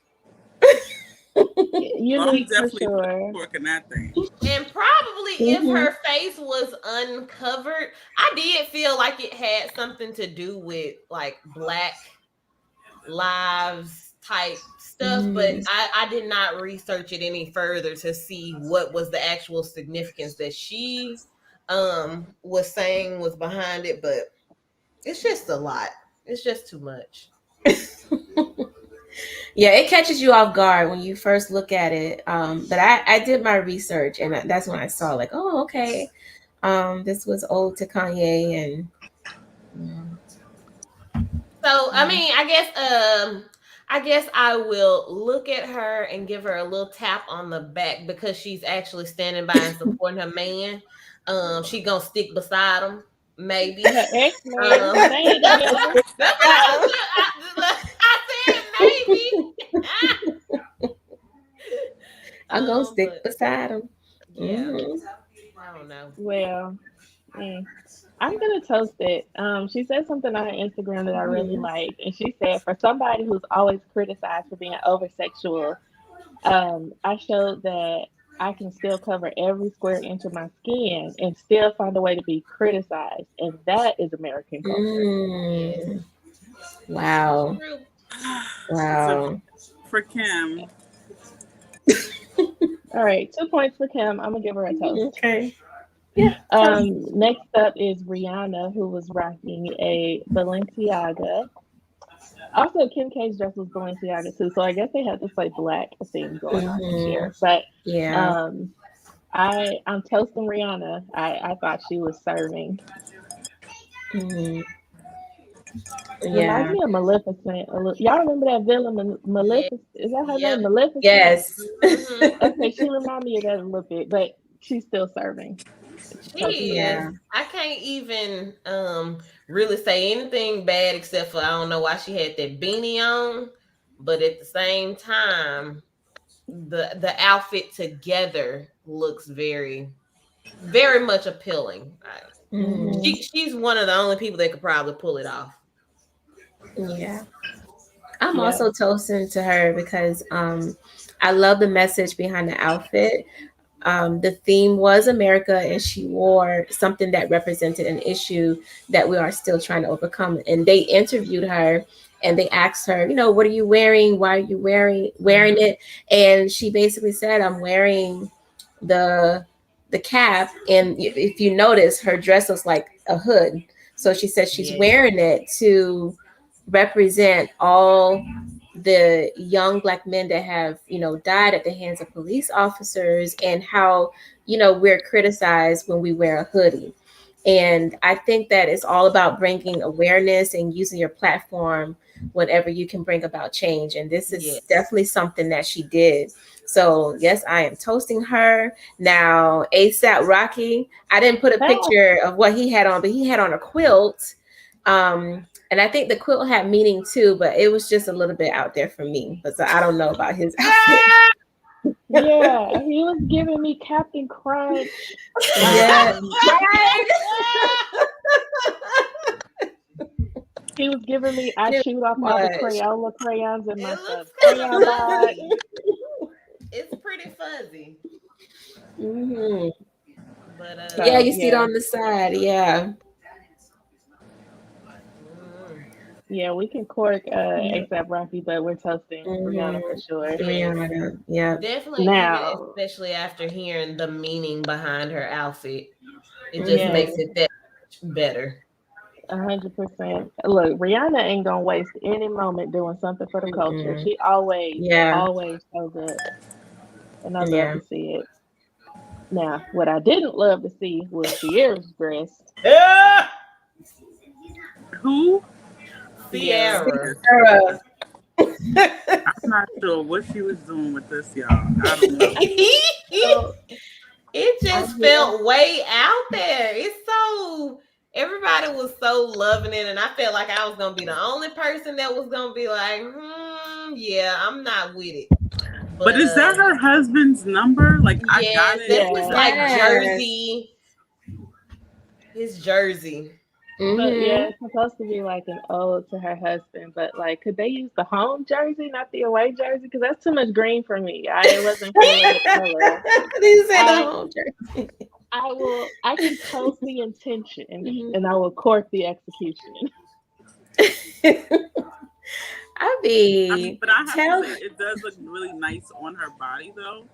Unique for definitely sure. working that thing. And probably if her face was uncovered, I did feel like it had something to do with like Black lives type stuff, but I did not research it any further to see what was the actual significance that she was saying was behind it. But it's just a lot. It's just too much. Yeah, it catches you off guard when you first look at it. But I did my research, and that's when I saw, like, oh, okay, this was ode to Kanye, and So I mean, I guess I will look at her and give her a little tap on the back because she's actually standing by and supporting her man. She gonna stick beside him, maybe. Her ex-man, they ain't together. That's what I said, maybe. I'm gonna stick beside him. Yeah, Mhm. I don't know. Well, I'm gonna toast it. She said something on her Instagram that I really Mhm. liked, and she said, "For somebody who's always criticized for being over sexual, I showed that I can still cover every square inch of my skin and still find a way to be criticized, and that is American culture." Mm. Wow. True. Wow. For Kim. All right, 2 points for Kim. I'm gonna give her a toast. Okay. Yeah. Next up is Rihanna, who was rocking a Balenciaga. Also, Kim K's dress was Balenciaga too, so I guess they had this like black theme going on this year. But Yeah. I'm toasting Rihanna. I thought she was serving. Mhm. Reminds Yeah. me of Maleficent. Y'all remember that villain, Maleficent? Is that her Yep. name, Maleficent? Yes. Mhm. Okay, she reminded me of that a little bit, but she's still serving. She is. Yeah. I can't even really say anything bad except for I don't know why she had that beanie on, but at the same time, the outfit together looks very very much appealing. Mhm. She's one of the only people that could probably pull it off. Yeah. I'm Yeah. also toasting to her because I love the message behind the outfit. The theme was America, and she wore something that represented an issue that we are still trying to overcome. And they interviewed her, and they asked her, what are you wearing? Why are you wearing it? And she basically said, I'm wearing the cap, and if you notice, her dress looks like a hood. So she said she's wearing it to represent all the young Black men that have died at the hands of police officers, and how we're criticized when we wear a hoodie. And I think that it's all about bringing awareness and using your platform whenever you can bring about change, and this is definitely something that she did. So yes, I am toasting her. Now, ASAP Rocky, I didn't put a picture of what he had on, but he had on a quilt. And I think the quilt had meaning too, but it was just a little bit out there for me. But so I don't know about his outfit. Yeah, he was giving me Captain Crunch. Yeah. Right. He was giving me I Too shoot off all the much. Crayola crayons in my It looks kind of crayon box. fuzzy. It's pretty fuzzy. Hmm. But Yeah, So you see it yeah, on the side. Yeah. mm, yeah, we can cork ASAP Rocky, but we're toasting Rihanna for Mm-hmm. sure. yes. Rihanna. Yeah. Definitely, even Now, especially after hearing the meaning behind her outfit, it just yes, makes it that much better. 100%. Look, Rihanna ain't gonna waste any moment doing something for the culture. Mm-mm. She always, Yeah. always shows up, and I love Yeah. to see it. Now, what I didn't love to see was Sierra's dress. Yeah. Who? Sierra. Sierra. Sarah. I'm not sure what she was doing with this, y'all. I don't know. So It I just hear, felt way out there. It's so everybody was so loving it, and I felt like I was gonna be the only person that was gonna be like, yeah, I'm not with it. But is that her husband's number? Like, I got yes, it. that's his yeah, like Yes. jersey. His jersey. so yeah, Mm-hmm. it's supposed to be like an ode to her husband, but like, could they use the home jersey, not the away jersey? Because that's too much green for me. I wasn't feeling the color. These are the I home jersey. I can toast the intention, Mhm. and I will court the execution. I I mean, mean, but I have to tell. say, it does look really nice on her body, though.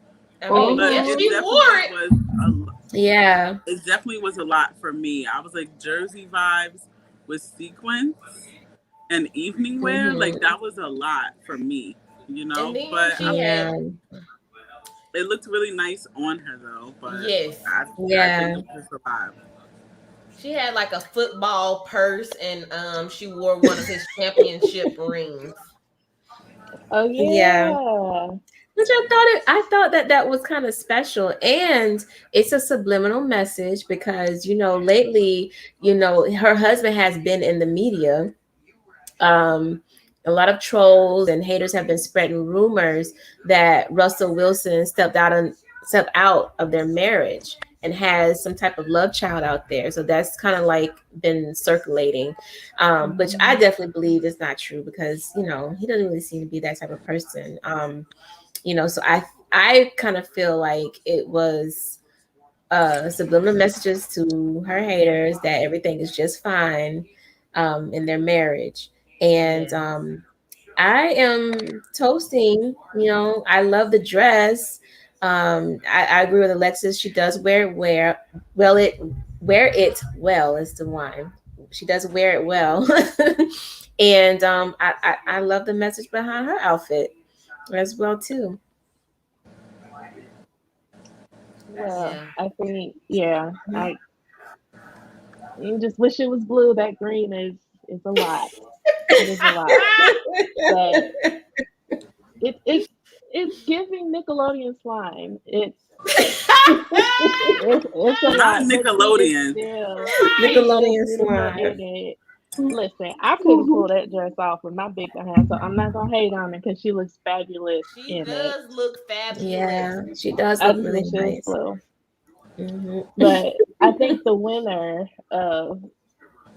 I Oh mean, But yeah, yes, it she wore definitely it. was Yeah. it definitely was a lot for me. I was like Jersey vibes with sequins and evening wear. Like Mm-hmm. that was a lot for me, you And know. then But she had Yeah. it looked really nice on her though. But yes, I think Yeah. it was just a lot. she had like a football purse, and she wore one of his championship rings. oh Yeah. yeah. Which I thought that that was kind of special, and it's a subliminal message because lately, her husband has been in the media. Um, a lot of trolls and haters have been spreading rumors that Russell Wilson stepped out of their marriage and has some type of love child out there. So that's kind of like been circulating, which I Mhm. definitely believe is not true because he doesn't really seem to be that type of person. So I kind of feel like it was subliminal messages to her haters that everything is just fine in their marriage. And Yeah. I am toasting, I love the dress. I agree with Alexis. She does wear it well is the one. She does wear it well. And I love the message behind her outfit as well too. Well, Yeah. I think yeah. I you just wish it was blue. That green is a lot. It is a lot, but it's giving Nickelodeon slime. It's a Not lot, but she is Nickelodeon. still she's Right. still Nickelodeon beautiful slime. in it. Listen, I couldn't pull that dress off with my big behind, so I'm not gonna hate on it because she looks fabulous She in it. does look fabulous. Yeah, she does I look just really wish it was nice. blue. Hmm. But I think the winner of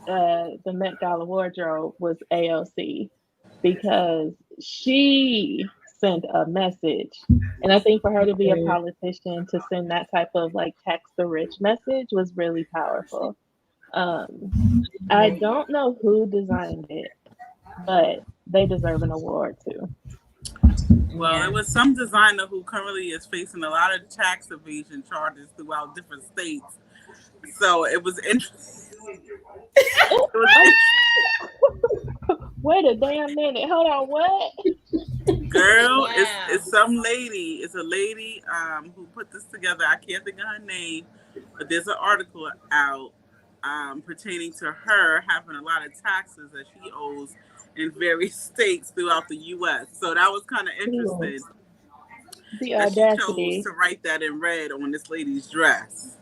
the Met Gala wardrobe was AOC because she sent a message. And I think for her to be a politician to send that type of like tax the rich message was really powerful. Um, I don't know who designed it, but they deserve an award too. Well, Yeah. it was some designer who currently is facing a lot of tax evasion charges throughout different states. So it was interesting. Oh, It was oh, wait a damn minute. Hold on, what? girl, Wow. it's some lady. It's a lady who put this together. I can't think of her name, but there's an article out pertaining to her having a lot of taxes that she owes in various states throughout the U.S. So that was kind of Mhm. interesting The that she chose audacity. to write that in red on this lady's dress.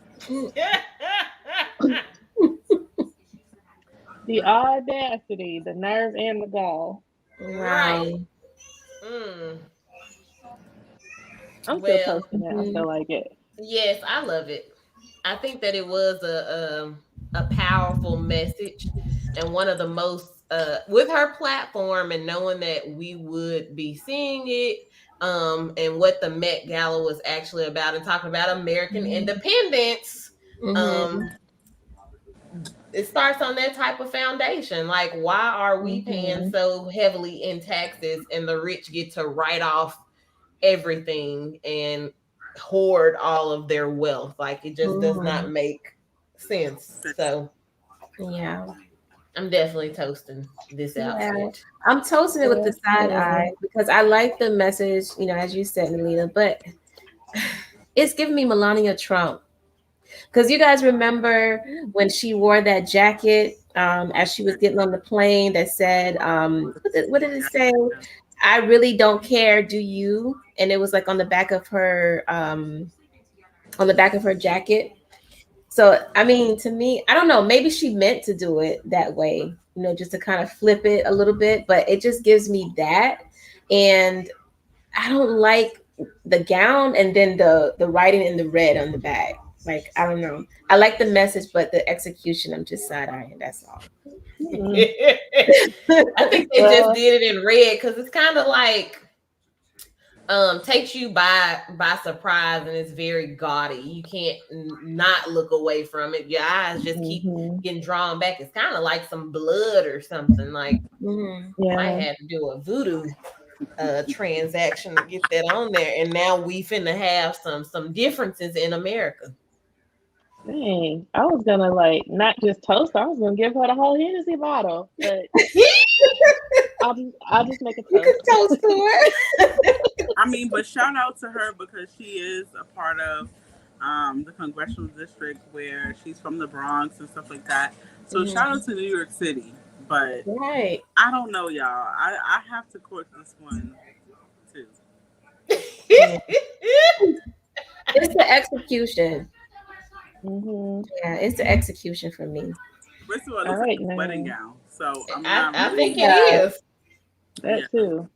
The audacity, the nerve, and the gall. Right. Wow. Mm. I'm still Well, toasting it. I still like it. yes, I love it. I think that it was a powerful message, and one of the most with her platform and knowing that we would be seeing it, and what the Met Gala was actually about, and talking about American independence. Mm-hmm. It starts on that type of foundation. Like, why are we paying Mm-hmm. so heavily in taxes, and the rich get to write off everything and hoard all of their wealth? Like, it just does not make sense. So Yeah. I'm definitely toasting this Yeah. outfit. I'm toasting it with the Yeah, side yeah. eye because I like the message, as you said, Nalita, but it's giving me Melania Trump. Because you guys remember when she wore that jacket as she was getting on the plane that said, what did it say? I really don't care, do you? And it was like on the back of her jacket. So, I mean, to me, I don't know, maybe she meant to do it that way, just to kind of flip it a little bit, but it just gives me that. And I don't like the gown and then the writing in the red on the back. Like, I don't know. I like the message, but the execution, I'm just side eyeing. That's all. Mm. I think they just Well, did it in red because it's kind of like takes you by surprise, and it's very gaudy. You can't not look away from it. Your eyes just keep mm-hmm. getting drawn back. It's kind of like some blood or something. Like, Mm-hmm. might Yeah. have to do a voodoo transaction to get that on there. And now we finna have some differences in America. Dang. I was gonna like not just toast her, I was gonna give her the whole Hennessy bottle. But I'll just make a You can toast. toast to her. I mean, but shout out to her because she is a part of the congressional district where she's from the Bronx and stuff like that. So shout out to New York City. But Right. I don't know, y'all. I have to court this one too. Yeah. It's the execution. Mm-hmm. Yeah, it's the execution for me. First of all, it All looks like right, a wedding now gown. So I'm I, not I think really. it Yeah. is. Yeah. that too.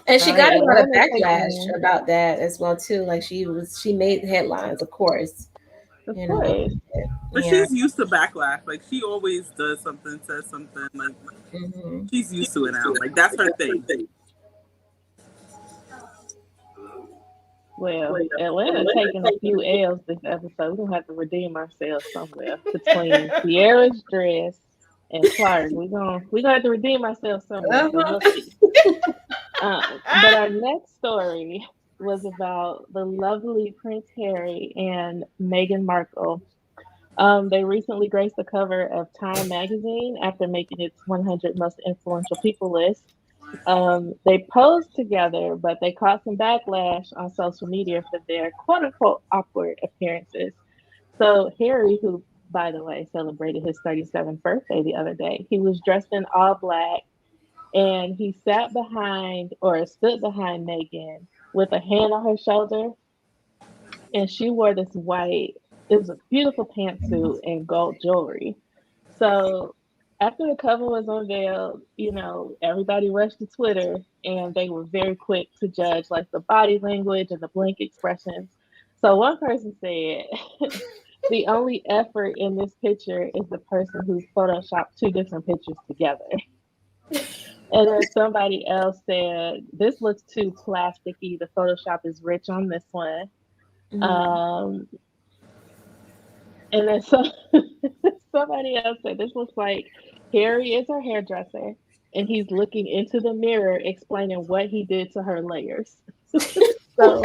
And she All right, got a lot of Atlanta backlash taking, about that as well too. Like she made headlines, of course. of You know. course. But Yeah. she's used to backlash. Like she always does something, says something. Like Mm-hmm. she's used to it now. Like that's her thing. Well, Atlanta taking a few L's this episode. We're gonna have to redeem ourselves somewhere between Sierra's dress and Clark. We're gonna have to redeem ourselves somewhere. So Uh-huh. we'll see. But our next story was about the lovely Prince Harry and Meghan Markle. They recently graced the cover of Time magazine after making its 100 most influential people list. They posed together, but they caught some backlash on social media for their quote unquote awkward appearances. So, Harry, who, by the way, celebrated his 37th birthday the other day, he was dressed in all black and he sat behind or stood behind Meghan with a hand on her shoulder, and she wore this white, it was a beautiful pantsuit and gold jewelry. So after the cover was unveiled, everybody rushed to Twitter and they were very quick to judge like the body language and the blank expressions. So one person said the only effort in this picture is the person who photoshopped two different pictures together. And then somebody else said, this looks too plasticky. The Photoshop is rich on this one. Mm-hmm. Um, and then somebody else said, this looks like Harry is her hairdresser and he's looking into the mirror explaining what he did to her layers. So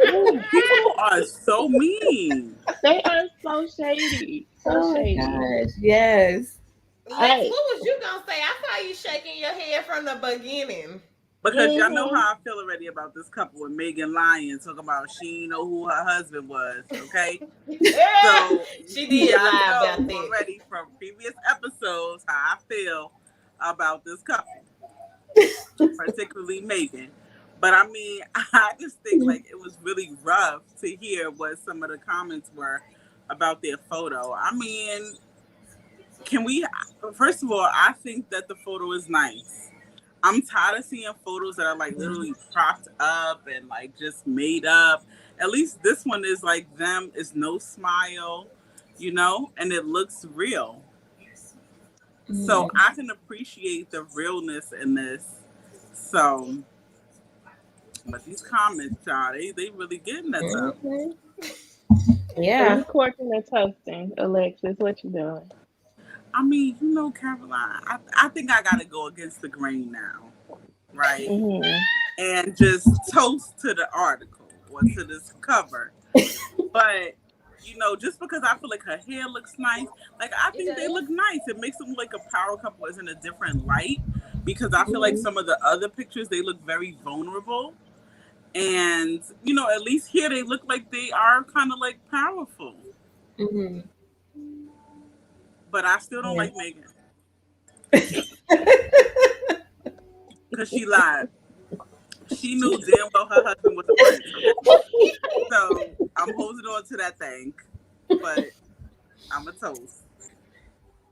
Ooh, people are so mean. they are so shady. So Oh my shady. gosh. Yes. Lex, I what was you gonna say? I saw you shaking your head from the beginning. Because y'all know mhm. how I feel already about this couple with Megan Lyons talking about she didn't know who her husband was. Okay, so She did y'all lie know about that. already from previous episodes how I feel about this couple, particularly Megan. But I mean, I just think like it was really rough to hear what some of the comments were about their photo. I mean, can we? First of all, I think that the photo is nice. I'm tired of seeing photos that are like literally propped up and like just made up. At least this one is like them, is no smile, you know, and it looks real. So I can appreciate the realness in this. So, but these comments, y'all, they really getting that stuff. So Yeah. you corking or toasting, Alexis? What you doing? I mean, you know, Caroline, I think I got to go against the grain now, right? Mm-hmm. And just toast to the article or to this cover. But, you know, just because I feel like her hair looks nice, like I think they look nice. It makes them like a power couple is in a different light because I feel like some of the other pictures, they look very vulnerable. And, you know, at least here they look like they are kind of like powerful. Mm-hmm. But I still don't like Megan. Because she lied. She knew damn well her husband was a prince. Okay? So I'm holding on to that thing. But I'm a toast.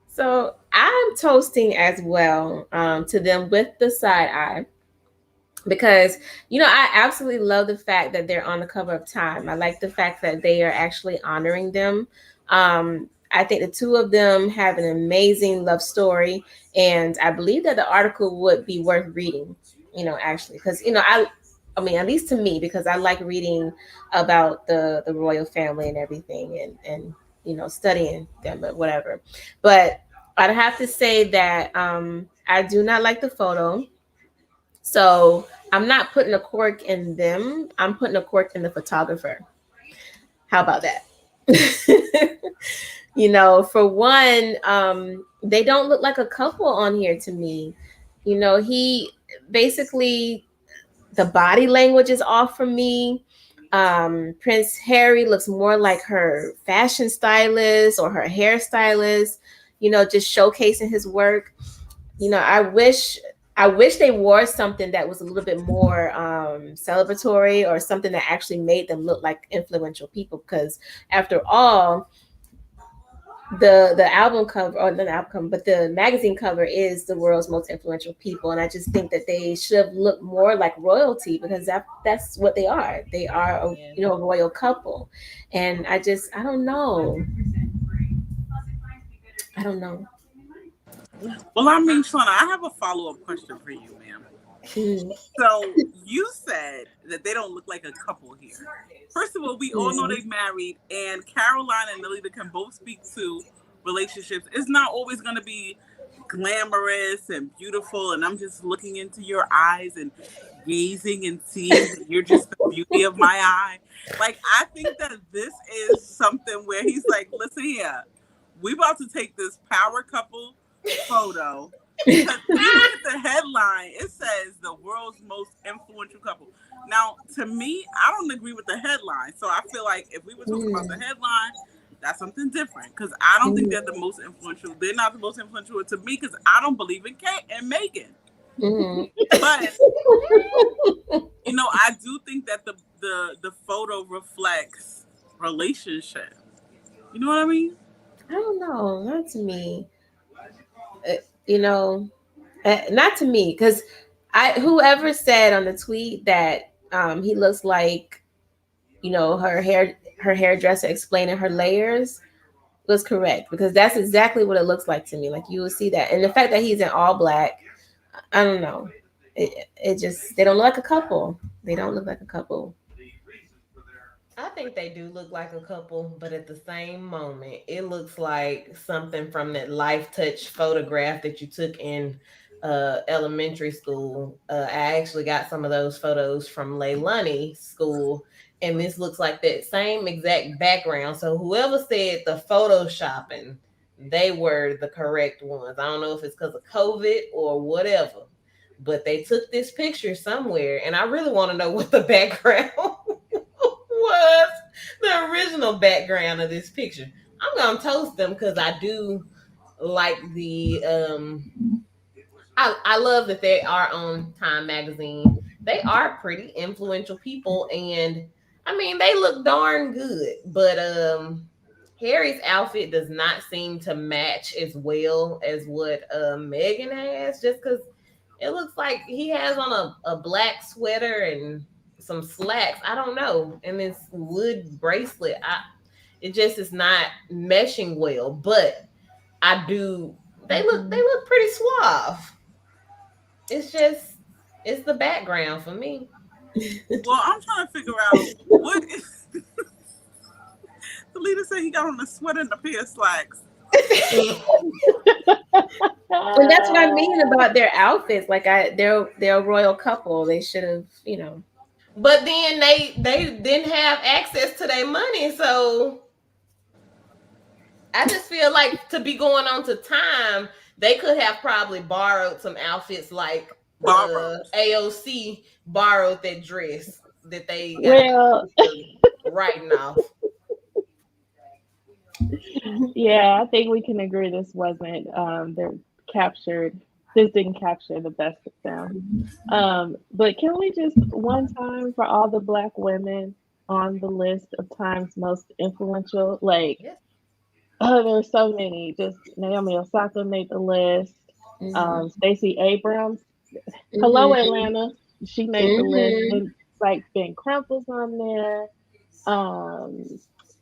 So I'm toasting as well to them with the side eye. Because, you know, I absolutely love the fact that they're on the cover of Time. I like the fact that they are actually honoring them. I think the two of them have an amazing love story. And I believe that the article would be worth reading, you know, actually. Because, you know, I mean, at least to me, because I like reading about the royal family and everything and you know, studying them, but whatever. But I'd have to say that I do not like the photo. So I'm not putting a cork in them. I'm putting a cork in the photographer. How about that? You know, for one, they don't look like a couple on here to me. You know, he basically, the body language is off for me. Prince Harry looks more like her fashion stylist or her hairstylist, you know, just showcasing his work. You know, I wish they wore something that was a little bit more celebratory or something that actually made them look like influential people, because after all, the album cover, or not the album cover, but the magazine cover is the world's most influential people, and I just think that they should have looked more like royalty, because that's what they are. They are a, you know, a royal couple. And I don't know. I don't know. Well, I mean, Shalonna, I have a follow-up question for you, ma'am. So you said that they don't look like a couple here. First of all, we all know they're married, and Caroline and Nalita can both speak to relationships. It's not always going to be glamorous and beautiful, and I'm just looking into your eyes and gazing and seeing that you're just the beauty of my eye. Like, I think that this is something where he's like, listen here, we about to take this power couple photo. Because even with the headline, it says the world's most influential couple. Now, to me, I don't agree with the headline. So I feel like if we were talking about the headline, that's something different. Because I don't think they're the most influential. They're not the most influential to me because I don't believe in Kate and Meghan. But you know, I do think that the photo reflects relationship. You know what I mean? I don't know. Not to me. You know, not to me, because whoever said on the tweet that he looks like, you know, her hairdresser explaining her layers was correct, because that's exactly what it looks like to me. Like, you will see that, and the fact that he's in all black, I don't know. It just, they don't look like a couple. They don't look like a couple. I think they do look like a couple, but at the same moment, it looks like something from that Life Touch photograph that you took in elementary school. I actually got some of those photos from Leilani school, and this looks like that same exact background. So whoever said the photoshopping, they were the correct ones. I don't know if it's because of COVID or whatever, but they took this picture somewhere, and I really want to know what the background was, the original background of this picture. I'm gonna toast them because I do like the I love that they are on Time magazine. They are pretty influential people, and I mean they look darn good. But Harry's outfit does not seem to match as well as what Meghan has, just because It looks like he has on a black sweater and some slacks. I don't know. And this wood bracelet. It just is not meshing well. But I do they look pretty suave. It's just it's the background for me. Well, I'm trying to figure out what is. The leader said he got on a sweater and a pair of slacks. And that's what I mean about their outfits. Like they're a royal couple. They should have, But then they didn't have access to their money, so I just feel like to be going on to time, they could have probably borrowed some outfits like AOC borrowed that dress that they got writing off. Yeah, I think we can agree this wasn't they're captured. This didn't capture the best of them. But can we just one time for all the Black women on the list of Time's most influential? Like, Yes. there's so many. Just Naomi Osaka made the list. Stacey Abrams. Hello, Atlanta. She made the list. And like Ben Crump was on there.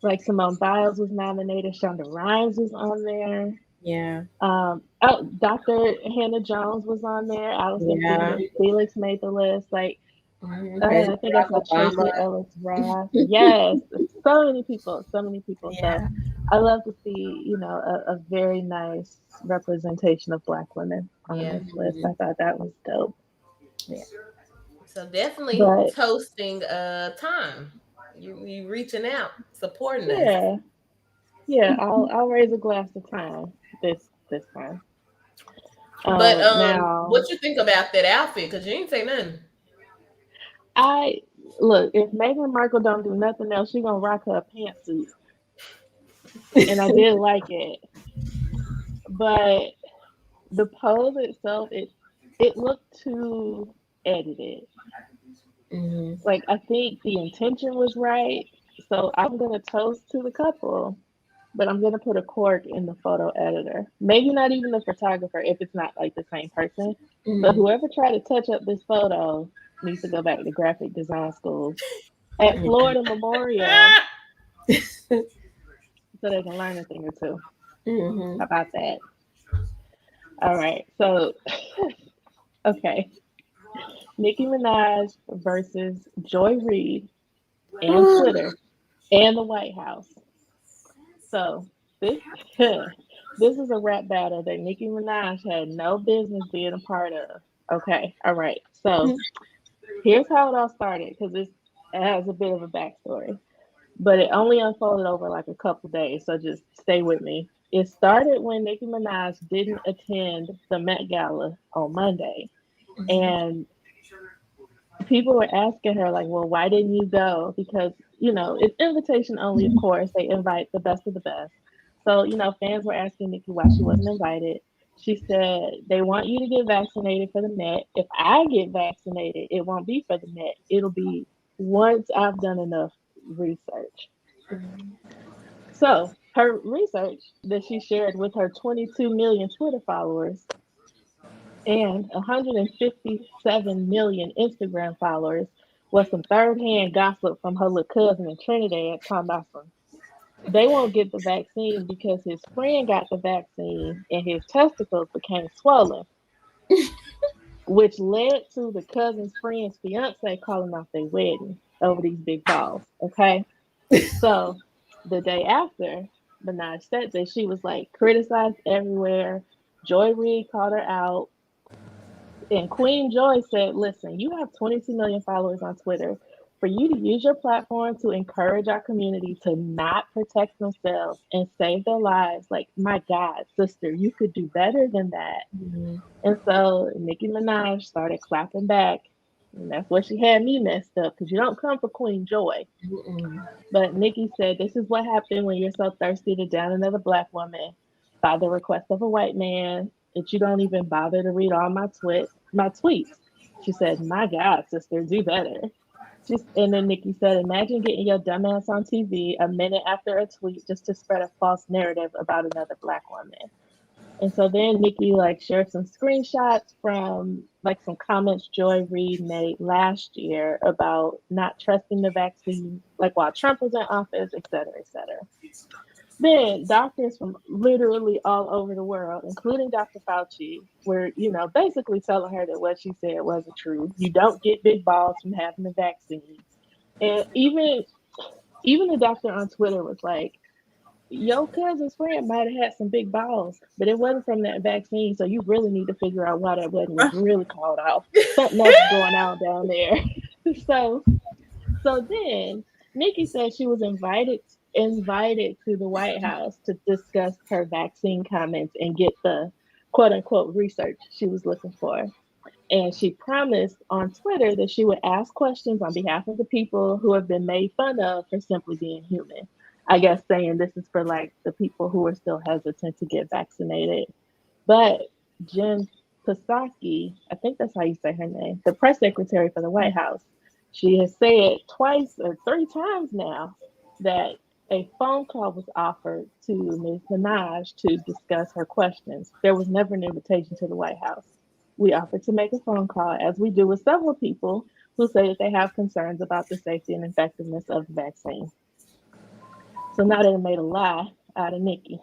Like Simone Biles was nominated. Shonda Rhimes was on there. Yeah. Dr. Hannah Jones was on there. Allison Felix made the list. Like, I think that's like Tracy Ellis Ross. Yes, so many people. Yeah. So I love to see, a very nice representation of Black women on this list. I thought that was dope. Yeah. So definitely toasting time. You reaching out, supporting us. Yeah. I'll raise a glass of time this time. But now, what you think about that outfit? Because you ain't say nothing. Look, if Meghan Markle don't do nothing else, she gonna rock her pantsuit, and I did like it. But the pose itself, it looked too edited. Like, I think the intention was right, so I'm gonna toast to the couple, but I'm gonna put a cork in the photo editor. Maybe not even the photographer if it's not like the same person, but whoever tried to touch up this photo needs to go back to graphic design school at Florida Memorial so they can learn a thing or two. How about that? All right, so okay. Nicki Minaj versus Joy Reid and Twitter and the White House. So this is a rap battle that Nicki Minaj had no business being a part of. Okay, all right. So here's how it all started, because it has a bit of a backstory, but it only unfolded over like a couple days. So just stay with me. It started when Nicki Minaj didn't attend the Met Gala on Monday, and people were asking her, like, well, why didn't you go? Because, it's invitation only, of course. They invite the best of the best. So, fans were asking Nicki why she wasn't invited. She said, they want you to get vaccinated for the Met. If I get vaccinated, it won't be for the Met. It'll be once I've done enough research. So her research that she shared with her 22 million Twitter followers and 157 million Instagram followers was some third-hand gossip from her little cousin in Trinidad talking about some. They won't get the vaccine because his friend got the vaccine and his testicles became swollen, which led to the cousin's friend's fiance calling off their wedding over these big balls. Okay, so the day after, Minaj said that she was like criticized everywhere. Joy Reid called her out. And Queen Joy said, listen, you have 22 million followers on Twitter. For you to use your platform to encourage our community to not protect themselves and save their lives, like, my God, sister, you could do better than that. And so Nicki Minaj started clapping back. And that's where she had me messed up, because you don't come for Queen Joy. But Nicki said, this is what happened when you're so thirsty to down another Black woman by the request of a white man that you don't even bother to read all my tweets. She said, my God, sister, do better. And then Nicki said, imagine getting your dumbass on TV a minute after a tweet just to spread a false narrative about another Black woman. And so then Nicki shared some screenshots from like some comments Joy Reid made last year about not trusting the vaccine, like while Trump was in office, et cetera, et cetera. Then doctors from literally all over the world, including Dr. Fauci, were, basically telling her that what she said wasn't true. You don't get big balls from having the vaccine. And even the doctor on Twitter was like, your cousin's friend might have had some big balls, but it wasn't from that vaccine. So you really need to figure out why that wedding was really called off. Something else is going on down there. so so then Nikki said she was invited to the White House to discuss her vaccine comments and get the quote unquote research she was looking for. And she promised on Twitter that she would ask questions on behalf of the people who have been made fun of for simply being human. I guess saying this is for like the people who are still hesitant to get vaccinated. But Jen Psaki, I think that's how you say her name, the press secretary for the White House, she has said twice or three times now that a phone call was offered to Ms. Minaj to discuss her questions. There was never an invitation to the White House. We offered to make a phone call, as we do with several people who say that they have concerns about the safety and effectiveness of the vaccine. So now they made a lie out of Nikki.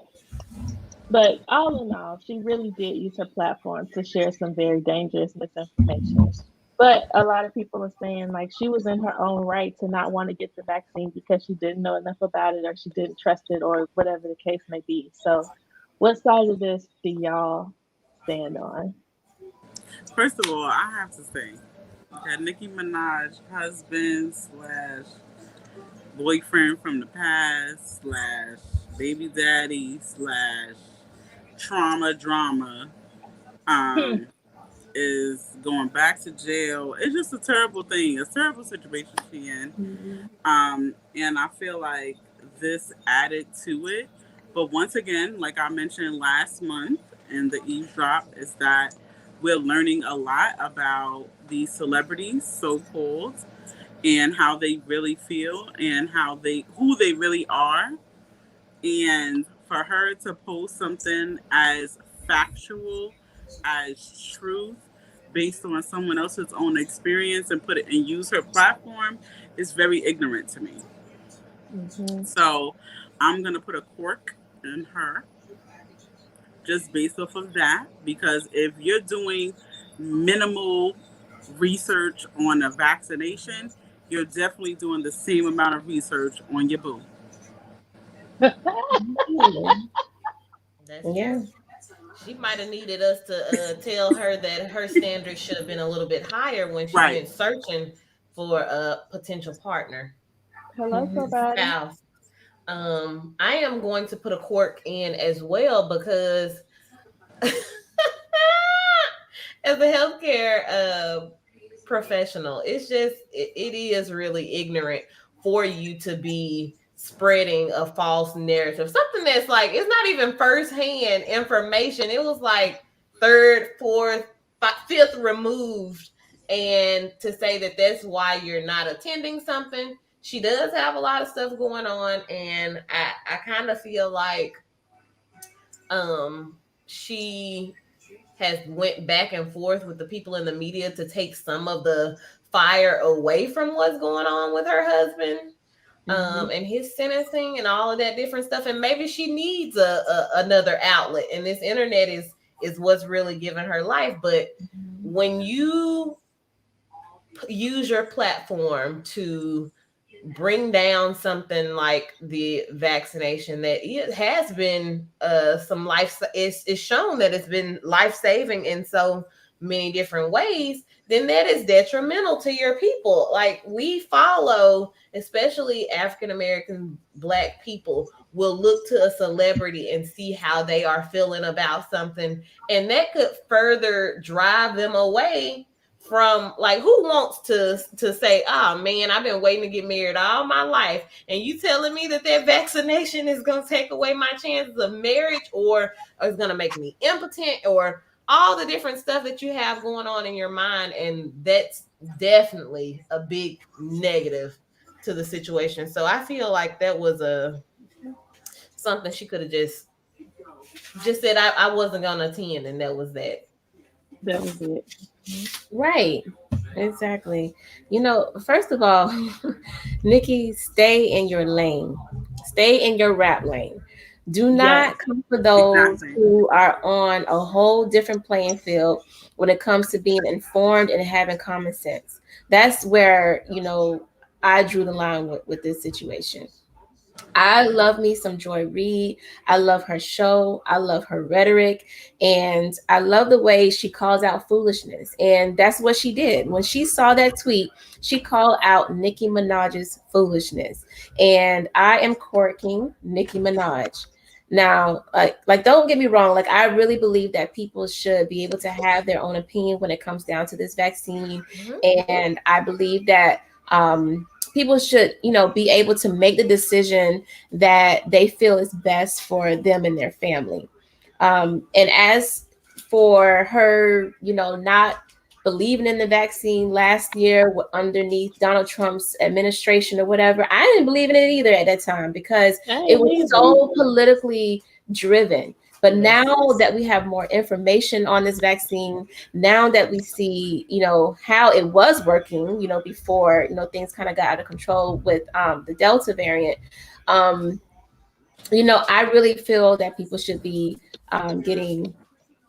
But all in all, she really did use her platform to share some very dangerous misinformation. But a lot of people are saying like she was in her own right to not want to get the vaccine because she didn't know enough about it or she didn't trust it or whatever the case may be. So what side of this do y'all stand on? First of all, I have to say that Nicki Minaj, husband slash boyfriend from the past slash baby daddy slash trauma drama, is going back to jail. It's just a terrible thing. It's a terrible situation she's in. And I feel like this added to it. But once again, like I mentioned last month in the Eavesdrop, is that we're learning a lot about these celebrities, so-called, and how they really feel and who they really are. And for her to post something as factual as truth based on someone else's own experience and put it and use her platform is very ignorant to me. So I'm gonna put a cork in her just based off of that, because if you're doing minimal research on a vaccination, you're definitely doing the same amount of research on your boo. Yeah. She might have needed us to tell her that her standards should have been a little bit higher when she Right. went searching for a potential partner. Hello, somebody. Spouse. I am going to put a cork in as well because as a healthcare professional, it's just it is really ignorant for you to be spreading a false narrative, something that's like it's not even firsthand information. It was like third, fourth, fifth removed, and to say that that's why you're not attending something. She does have a lot of stuff going on, and I kind of feel like she has went back and forth with the people in the media to take some of the fire away from what's going on with her husband, and his sentencing and all of that different stuff. And maybe she needs another outlet, and this internet is what's really giving her life. But when you use your platform to bring down something like the vaccination, that it has been some life, it's shown that it's been life-saving in so many different ways, then that is detrimental to your people. Like, we follow, especially African American Black people, will look to a celebrity and see how they are feeling about something, and that could further drive them away from, like, who wants to say, oh man, I've been waiting to get married all my life, and you telling me that vaccination is going to take away my chances of marriage, or is going to make me impotent, or all the different stuff that you have going on in your mind. And that's definitely a big negative to the situation. So I feel like that was something she could have just said, I wasn't going to attend, and that was that. That was it. Right. Exactly. First of all, Nikki, stay in your lane. Stay in your rap lane. Do Yes. not come for those Exactly. who are on a whole different playing field when it comes to being informed and having common sense. That's where, I drew the line with this situation. I love me some Joy Reid. I love her show. I love her rhetoric. And I love the way she calls out foolishness. And that's what she did. When she saw that tweet, she called out Nicki Minaj's foolishness. And I am courting Nicki Minaj. Now, don't get me wrong. Like, I really believe that people should be able to have their own opinion when it comes down to this vaccine. Mhm. And I believe that people should, be able to make the decision that they feel is best for them and their family. And as for her, not believing in the vaccine last year underneath Donald Trump's administration or whatever, I didn't believe in it either at that time because I it ain't was either. so politically driven. But Yes. now that we have more information on this vaccine, now that we see, how it was working, before, things kind of got out of control with the Delta variant, um, I really feel that people should be getting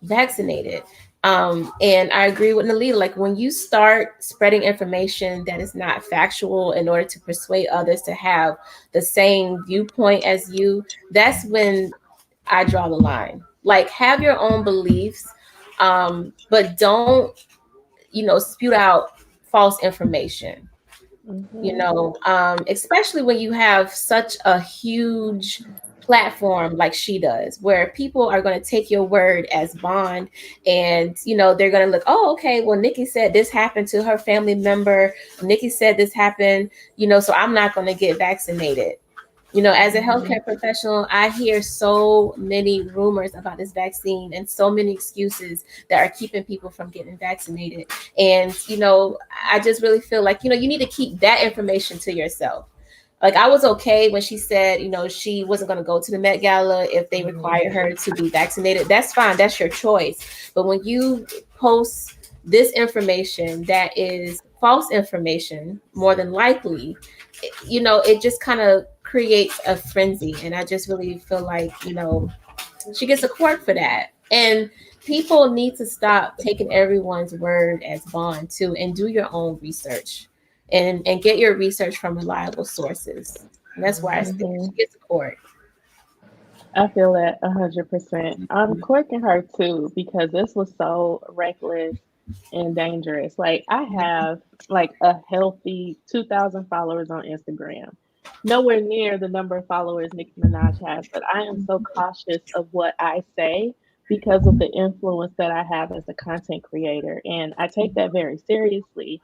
vaccinated. And I agree with Nalita. Like, when you start spreading information that is not factual in order to persuade others to have the same viewpoint as you, that's when I draw the line. Like, have your own beliefs, but don't, spew out false information. Hmm. Especially when you have such a huge platform like she does, where people are going to take your word as bond, and they're going to look, oh, okay, well, Nikki said this happened to her family member. Nikki said this happened, so I'm not going to get vaccinated. As a Hmm. healthcare professional, I hear so many rumors about this vaccine and so many excuses that are keeping people from getting vaccinated. And, I just really feel like, you need to keep that information to yourself. Like, I was okay when she said, she wasn't going to go to the Met Gala if they required her to be vaccinated. That's fine. That's your choice. But when you post this information that is false information, more than likely, it just kind of creates a frenzy. And I just really feel like, she gets a court for that. And people need to stop taking everyone's word as bond too, and do your own research, and get your research from reliable sources. And that's why I Mhm. stand. Hmm. She gets a court. I feel that 100%. I'm quirking her too because this was so reckless and dangerous. Like, I have like a healthy 2,000 followers on Instagram. Nowhere near the number of followers Nicki Minaj has, but I am so cautious of what I say because of the influence that I have as a content creator. And I take that very seriously.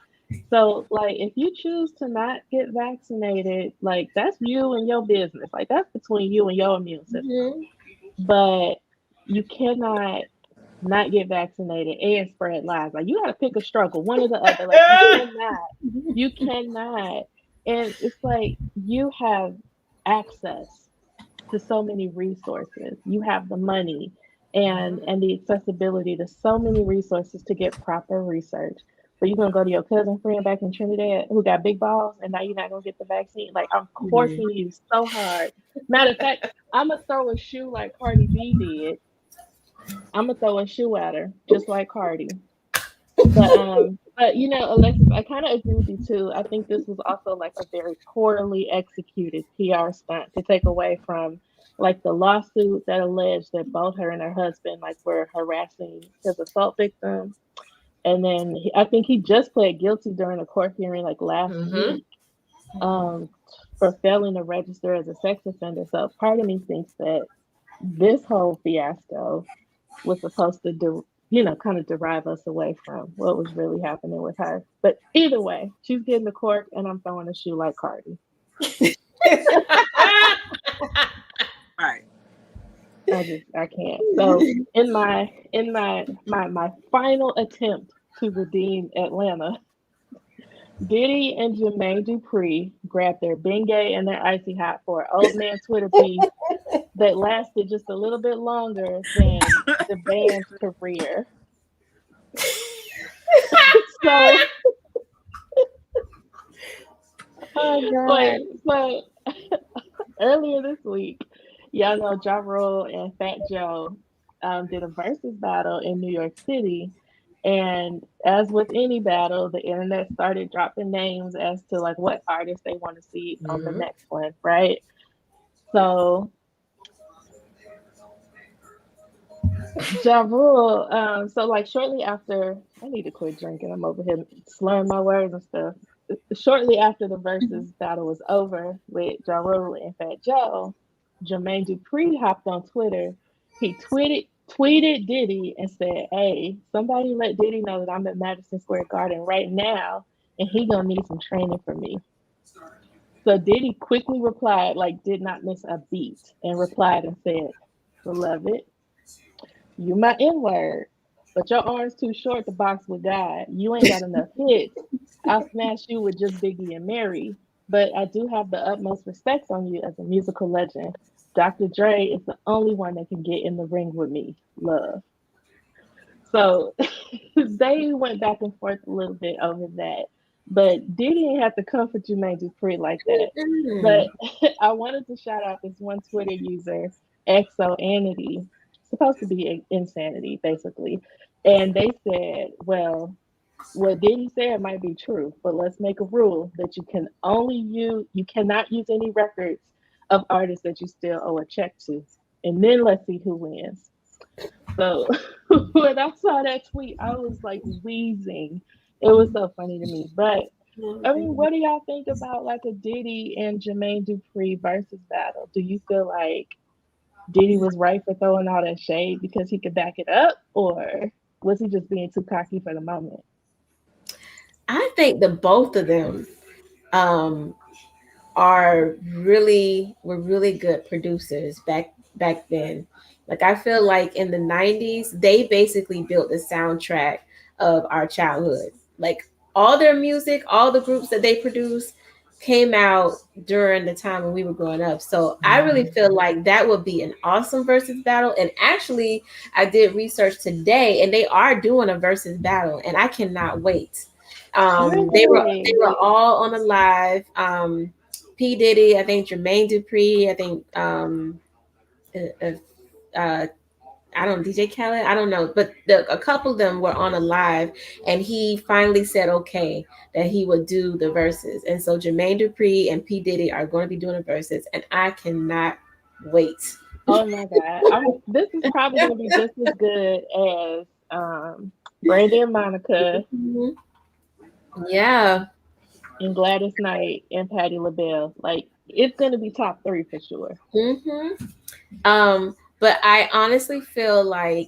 So, like, if you choose to not get vaccinated, like, that's you and your business. Like, that's between you and your immune system. Mhm. But you cannot not get vaccinated and spread lies. Like, you got to pick a struggle, one or the other. Like, you cannot. And it's like you have access to so many resources. You have the money and the accessibility to so many resources to get proper research. But you're gonna go to your cousin friend back in Trinidad who got big balls, and now you're not gonna get the vaccine. Like, I'm Mhm. courting you so hard. Matter of fact, I'm gonna throw a shoe like Cardi B did. I'm gonna throw a shoe at her just like Cardi. But Alexis, I kind of agree with you too. I think this was also like a very poorly executed PR stunt to take away from like the lawsuit that alleged that both her and her husband like were harassing his assault victim. And then I think he just pled guilty during a court hearing like last Mhm. week um, for failing to register as a sex offender. So part of me thinks that this whole fiasco was supposed to do, kind of derive us away from what was really happening with her. But either way, she's getting the cork, and I'm throwing a shoe like Cardi. Right. I can't. So in my final attempt to redeem Atlanta, Diddy and Jermaine Dupri grabbed their Bengay and their icy hot for an old man Twitter beef that lasted just a little bit longer than the band's career. So Oh wait, God. so earlier this week, y'all know Ja Rule and Fat Joe did a versus battle in New York City. And as with any battle, the internet started dropping names as to like what artists they want to see on the Mhm. next one, right? So Ja Rule, so like shortly after, I need to quit drinking. I'm over here slurring my words and stuff. Shortly after the versus battle was over with Ja Rule and Fat Joe, Jermaine Dupri hopped on Twitter. He tweeted Diddy and said, "Hey, somebody let Diddy know that I'm at Madison Square Garden right now, and he gonna need some training from me." So Diddy quickly replied, like did not miss a beat, and replied and said, "Beloved, you my N word, but your arm's too short to box with God. You ain't got enough hits. I'll smash you with just Biggie and Mary. But I do have the utmost respect on you as a musical legend. Dr. Dre is the only one that can get in the ring with me. Love." So they went back and forth a little bit over that. But Diddy didn't have to come for Jermaine Dupri like that. Mm. But I wanted to shout out this one Twitter user, Exoanity, supposed to be insanity, basically. And they said, well, what Diddy said might be true, but let's make a rule that you cannot use any records of artists that you still owe a check to. And then let's see who wins. So when I saw that tweet, I was like wheezing. It was so funny to me. But I mean, what do y'all think about like a Diddy and Jermaine Dupri versus battle? Do you feel like Diddy was right for throwing all that shade because he could back it up, or was he just being too cocky for the moment? I think the both of them um, were really good producers back then. Like I feel like in the 90s, they basically built the soundtrack of our childhood. Like all their music, all the groups that they produced came out during the time when we were growing up. So I really Mhm. feel like that would be an awesome versus battle. And actually, I did research today and they are doing a versus battle and I cannot wait. They were Really? all on a live. P Diddy, I think Jermaine Dupri, I think uh, uh, I don't DJ Khaled, I don't know, but a couple of them were on a live, and he finally said okay that he would do the verses, and so Jermaine Dupri and P Diddy are going to be doing the verses, and I cannot wait. Oh my God. This is probably gonna be just as good as Brandy and Monica Mhm. Yeah. and Gladys Knight and Patti LaBelle. Like it's gonna be top three for sure. hmm but I honestly feel like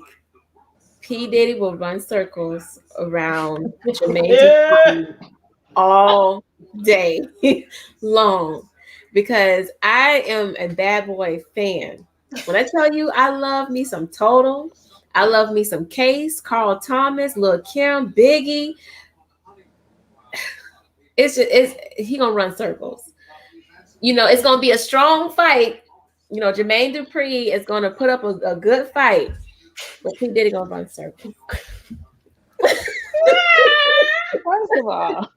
P Diddy will run circles around Jermaine Dupri all day long because I am a bad boy fan. When I tell you I love me some Total, I love me some Case, Carl Thomas, Lil Kim, Biggie. It's he gonna run circles. It's gonna be a strong fight. Jermaine Dupri is gonna put up a good fight, but P Diddy gonna run circles. First of all,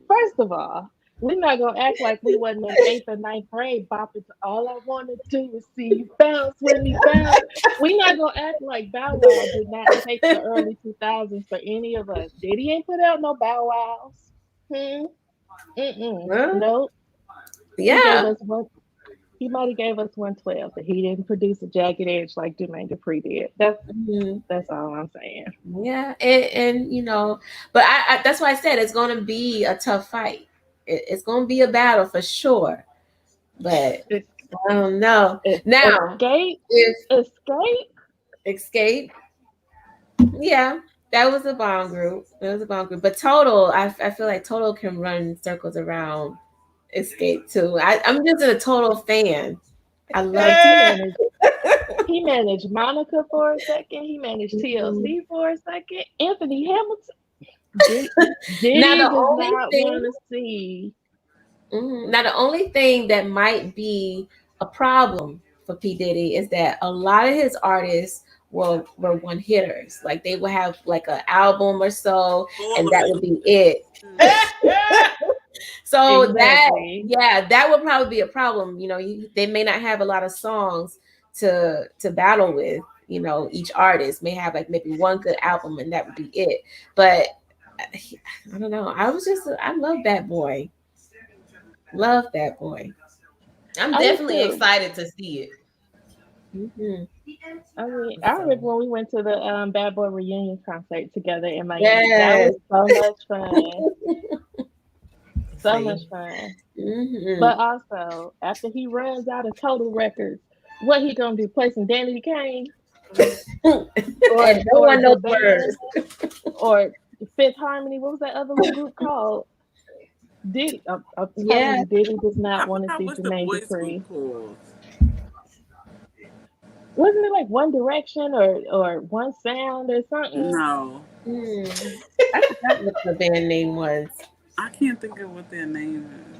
first of all, we're not gonna act like we wasn't in eighth or ninth grade bopping to all I wanna do is see you bounce with me bounce. We're not gonna act like Bow Wow did not take the early 2000s for any of us. Diddy ain't put out no Bow Wows. Hmm. Mm-mm. Huh? Nope. He gave Yeah. us one. He might have gave us 112, but he didn't produce a jagged edge like Jermaine Dupri did. Mhm. That's all I'm saying. Yeah, and but I that's why I said it's going to be a tough fight. It's going to be a battle for sure. But It's, I don't know. Now, escape, if escape. Escape, yeah, that was a bomb group. It was a bomb group. But Total, I feel like Total can run circles around Escape too. I'm just a Total fan. I love Like he managed Monica for a second. He managed Total. TLC for a second. Anthony Hamilton. Did, Now Diddy the does only not thing want to see. Now, the only thing that might be a problem for P. Diddy is that a lot of his artists were one hitters. Like they would have like an album or so, All and of that it. would be it. So Exactly. that would probably be a problem. They may not have a lot of songs to battle with. Each artist may have like maybe one good album, and that would be it. But I don't know. I love Bad Boy. Love Bad Boy. I'm I do definitely too. excited to see it. Mm-hmm. I mean, I remember when we went to the Bad Boy reunion concert together in Miami. That Yes. was so much fun. So See? much fun. Mm-hmm. But also, after he runs out of total records, what he gonna do? Play some Danny Kane? Or And no one knows the words. band? Or Fifth Harmony? What was that other little group called? Diddy. I'm telling Yeah. you, Diddy does I not want to forgot see what's the Jermaine boys Dupri. group called. Wasn't it like One Direction or One Sound or something? No, I forgot what the band name was. I can't think of what their name is,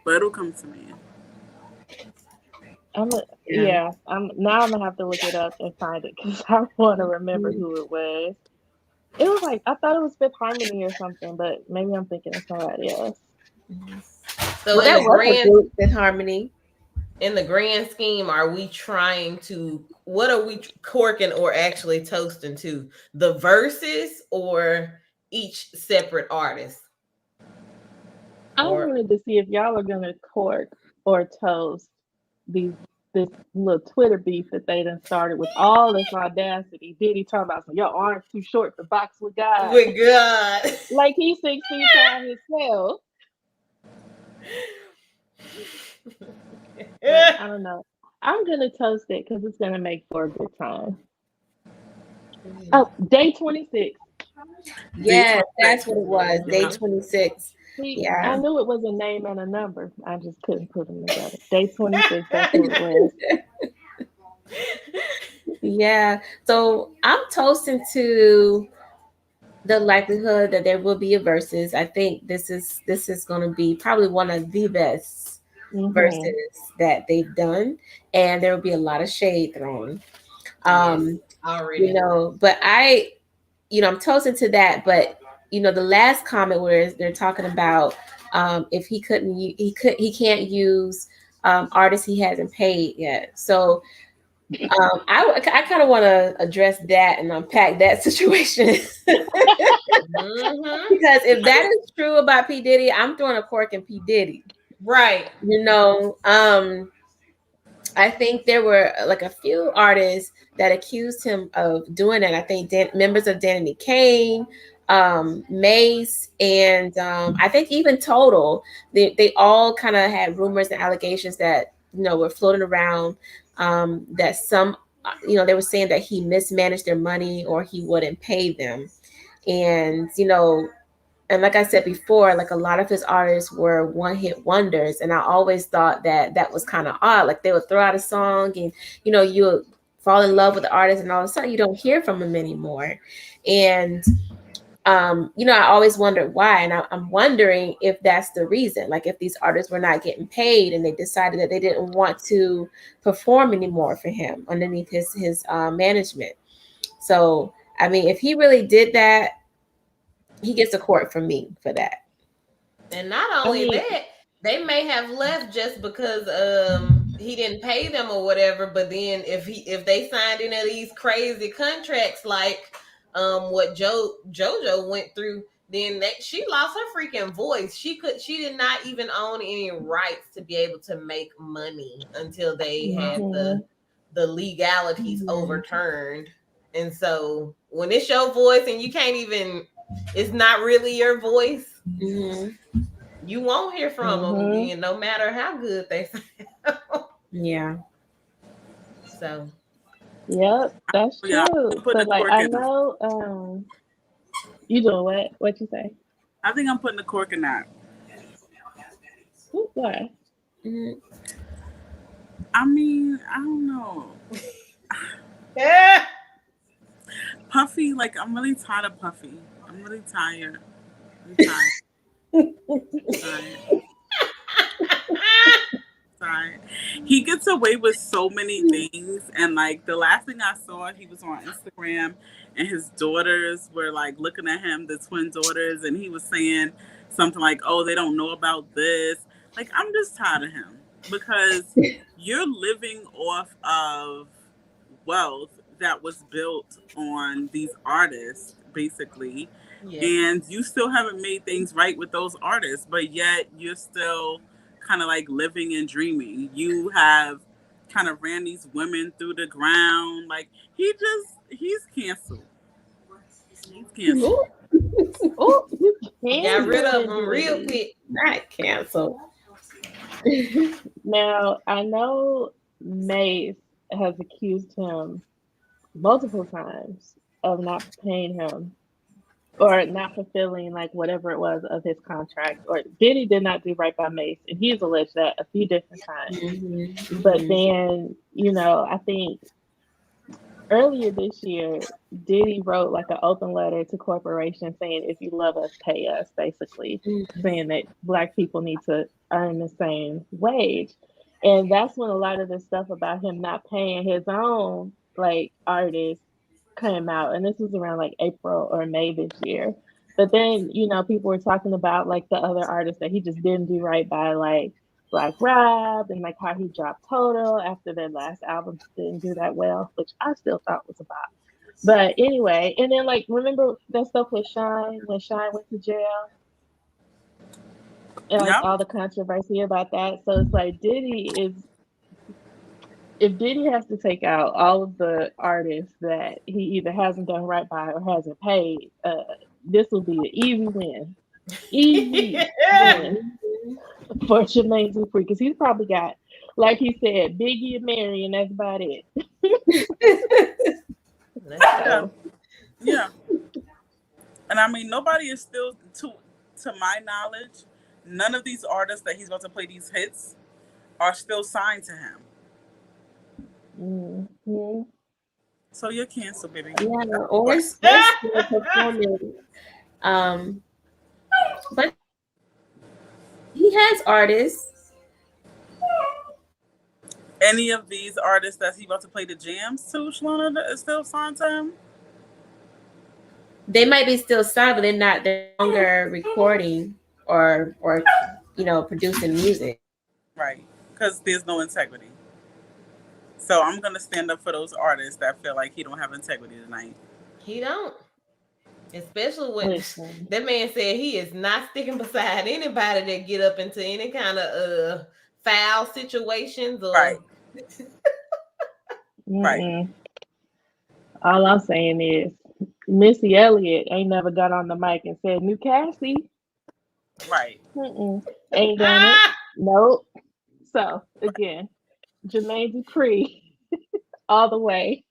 but it'll come to me. Yeah. Now I'm gonna have to look it up and find it because I want to remember who it was. It was like I thought it was Fifth Harmony or something, but maybe I'm thinking of somebody else. So Well, that was a group with Harmony. in the grand scheme, are we trying to? What are we corking or actually toasting to? The verses or each separate artist? I wanted to see if y'all are gonna cork or toast this little Twitter beef that they done started with all this audacity. Diddy talking about some your arms too short to box with God. With God. Like he's 6 feet tall himself. But I don't know. I'm gonna toast it because it's gonna make for a good time. Oh, day 26. Yes, that's what it was. Day 26. See, Yeah. I knew it was a name and a number. I just couldn't put them together. Day 26. That's what it was. Yeah. So I'm toasting to the likelihood that there will be a versus. I think this is going to be probably one of the best verses that they've done, and there will be a lot of shade thrown. Already. But I'm toasting to that. But the last comment where they're talking about if he can't use artists he hasn't paid yet. So I kind of want to address that and unpack that situation. Because if that is true about P. Diddy, I'm throwing a cork in P. Diddy. Right. I think there were like a few artists that accused him of doing that. I think members of Danny Kane, Mace, and I think even Total, they all kind of had rumors and allegations that were floating around, that some they were saying that he mismanaged their money or he wouldn't pay them, and and like I said before, like a lot of his artists were one-hit wonders, and I always thought that was kind of odd. Like they would throw out a song, and you would fall in love with the artist, and all of a sudden you don't hear from him anymore. And I always wondered why, and I'm wondering if that's the reason. Like if these artists were not getting paid, and they decided that they didn't want to perform anymore for him underneath his management. So I mean, if he really did that, he gets a court from me for that. And not only that, they may have left just because he didn't pay them or whatever. But then if they signed any of these crazy contracts like what JoJo went through, then she lost her freaking voice. She did not even own any rights to be able to make money until they had the legalities overturned. And so when it's your voice and you can't even, it's not really your voice, you won't hear from them again, no matter how good they sound. Yeah. So. Yep, that's true. So like I know you doing what? What you say? I think I'm putting the cork in that. Why? I mean, I don't know. Puffy, like I'm really tired of Puffy. I'm really tired. Sorry. he gets away with so many things. And like the last thing I saw, he was on Instagram and his daughters were like looking at him, the twin daughters, and he was saying something like, oh, they don't know about this. Like, I'm just tired of him because you're living off of wealth that was built on these artists, basically. Yeah. And you still haven't made things right with those artists, but yet you're still kind of like living and dreaming. You have kind of ran these women through the ground. Like he's canceled. He's canceled. Oh, you Got rid of canceled them real Diddy. quick. Not canceled. Now, I know Mace has accused him multiple times of not paying him or not fulfilling like whatever it was of his contract. Or Diddy did not do right by Mace, and he's alleged that a few different times. Mhm, But mhm. then, I think earlier this year, Diddy wrote like an open letter to corporations saying, if you love us, pay us, basically, saying that Black people need to earn the same wage. And that's when a lot of the stuff about him not paying his own like artists came out. And this was around like April or May this year. But then, people were talking about like the other artists that he just didn't do right by, like Black Rob, and like how he dropped Total after their last album didn't do that well, which I still thought was a bop. But anyway, and then like remember that stuff with Shine when Shine went to jail and like Yep. all the controversy about that. So it's like if Diddy has to take out all of the artists that he either hasn't done right by or hasn't paid, this will be an easy win. Easy win for Jermaine Dupri, because he's probably got, like he said, Biggie and Mary, and that's about it. Let's go. Yeah. And I mean, nobody is still, to my knowledge, none of these artists that he's about to play these hits are still signed to him. Mm-hmm. So you're canceled, baby. Yeah, or still performing. But he has artists. Any of these artists that he about to play the jams to, Shalonna, that is still signed to him? They might be still signed, but they're no longer recording or producing music. Right. Because there's no integrity. So I'm going to stand up for those artists that feel like he don't have integrity tonight. He don't. Especially when Listen. that man said he is not sticking beside anybody that get up into any kind of foul situations or Right. Right. Mm-mm. All I'm saying is Missy Elliott ain't never got on the mic and said New Cassie. Right. Ain't done it. Nope. So again, Jermaine Dupri, all the way.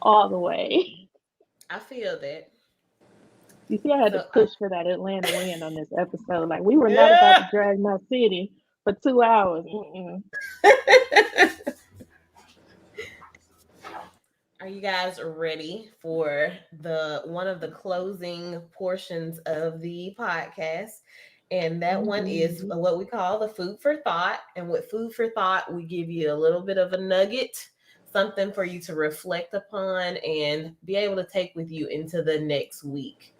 All the way. I feel that. You see, I had to push for that Atlanta win on this episode. Like, we were not about to drag my city for 2 hours. Are you guys ready for one of the closing portions of the podcast? And that one is what we call the food for thought. And with food for thought, we give you a little bit of a nugget, something for you to reflect upon and be able to take with you into the next week.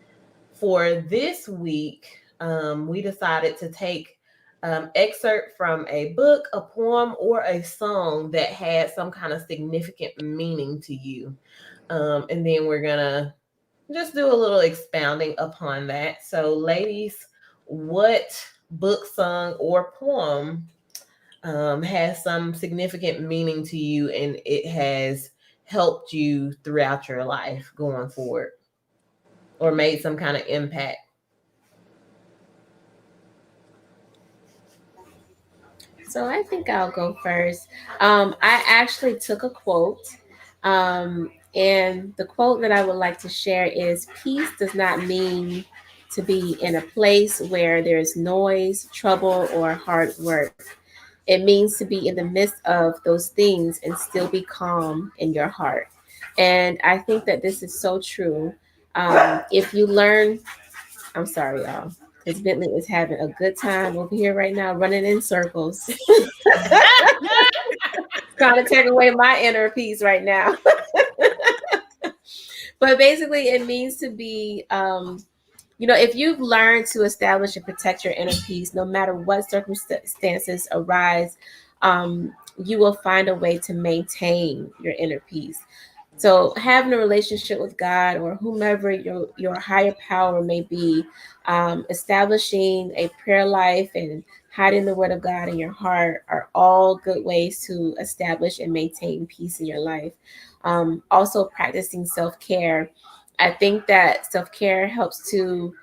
For this week, we decided to take excerpt from a book, a poem, or a song that had some kind of significant meaning to you. And then we're going to just do a little expounding upon that. So, ladies, what book, song, or poem has some significant meaning to you and it has helped you throughout your life going forward or made some kind of impact? So I think I'll go first. I actually took a quote, and the quote that I would like to share is, peace does not mean to be in a place where there's noise, trouble, or hard work. It means to be in the midst of those things and still be calm in your heart. And I think that this is so true. If you learn, I'm sorry, y'all, because Bentley is having a good time over here right now, running in circles. Trying to take away my inner peace right now. But basically, it means to be, if you've learned to establish and protect your inner peace, no matter what circumstances arise, you will find a way to maintain your inner peace. So having a relationship with God or whomever your higher power may be, establishing a prayer life and hiding the word of God in your heart are all good ways to establish and maintain peace in your life. Also practicing self-care. I think that self-care helps to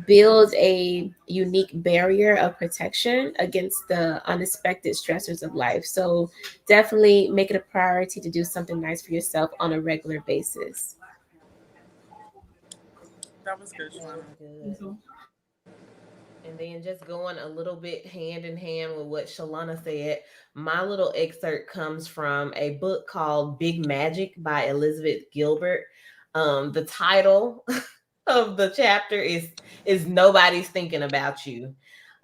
build a unique barrier of protection against the unexpected stressors of life. So definitely make it a priority to do something nice for yourself on a regular basis. That was good, That Shalonna. was good. And then just going a little bit hand in hand with what Shalonna said, my little excerpt comes from a book called Big Magic by Elizabeth Gilbert. The title of the chapter is Nobody's Thinking About You.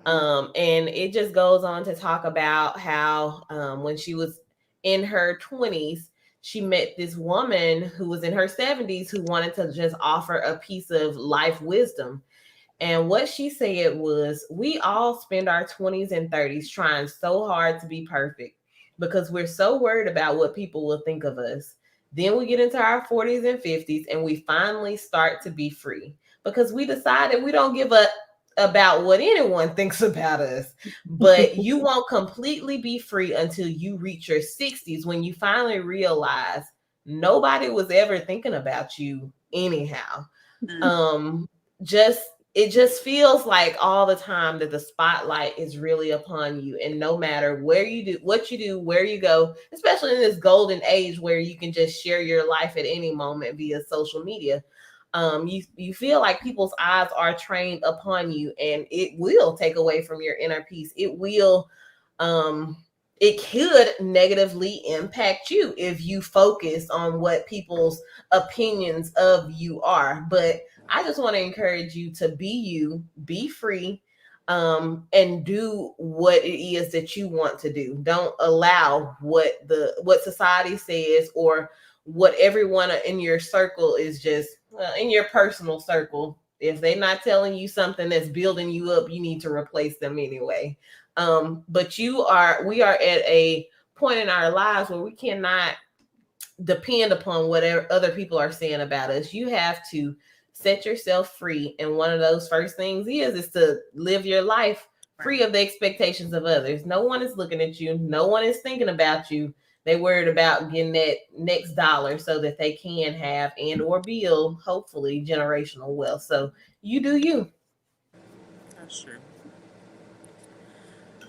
And it just goes on to talk about how when she was in her 20s, she met this woman who was in her 70s who wanted to just offer a piece of life wisdom. And what she said was, we all spend our 20s and 30s trying so hard to be perfect because we're so worried about what people will think of us. Then we get into our 40s and 50s and we finally start to be free because we decided we don't give a about what anyone thinks about us. But you won't completely be free until you reach your 60s when you finally realize nobody was ever thinking about you anyhow. Just it just feels like all the time that the spotlight is really upon you, and no matter where you do what you do, where you go, especially in this golden age where you can just share your life at any moment via social media, you feel like people's eyes are trained upon you, and it will take away from your inner peace. It could negatively impact you if you focus on what people's opinions of you are. But I just want to encourage you to be you, be free, and do what it is that you want to do. Don't allow what society says or what everyone in your circle is just in your personal circle. If they're not telling you something that's building you up, you need to replace them anyway. But we are at a point in our lives where we cannot depend upon whatever other people are saying about us. You have to set yourself free, and one of those first things is to live your life free of the expectations of others. No one is looking at you, no one is thinking about you. They worried about getting that next dollar so that they can have and or build, hopefully, generational wealth. So you do you. That's true.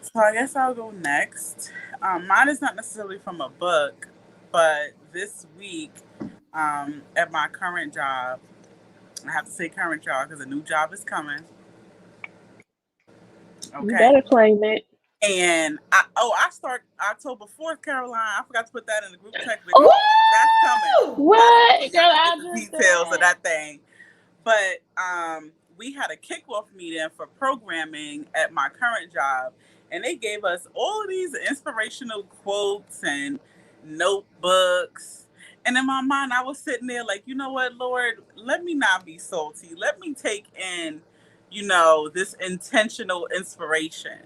So I guess I'll go next. Mine is not necessarily from a book, but this week at my current job, I have to say current job because a new job is coming. Okay. You better claim it. And I start October 4th, Caroline. I forgot to put that in the group text video. That's coming. What? Girl, I just details of that thing. But we had a kickoff meeting for programming at my current job, and they gave us all of these inspirational quotes and notebooks. And in my mind, I was sitting there like, you know what, Lord, let me not be salty. Let me take in, this intentional inspiration.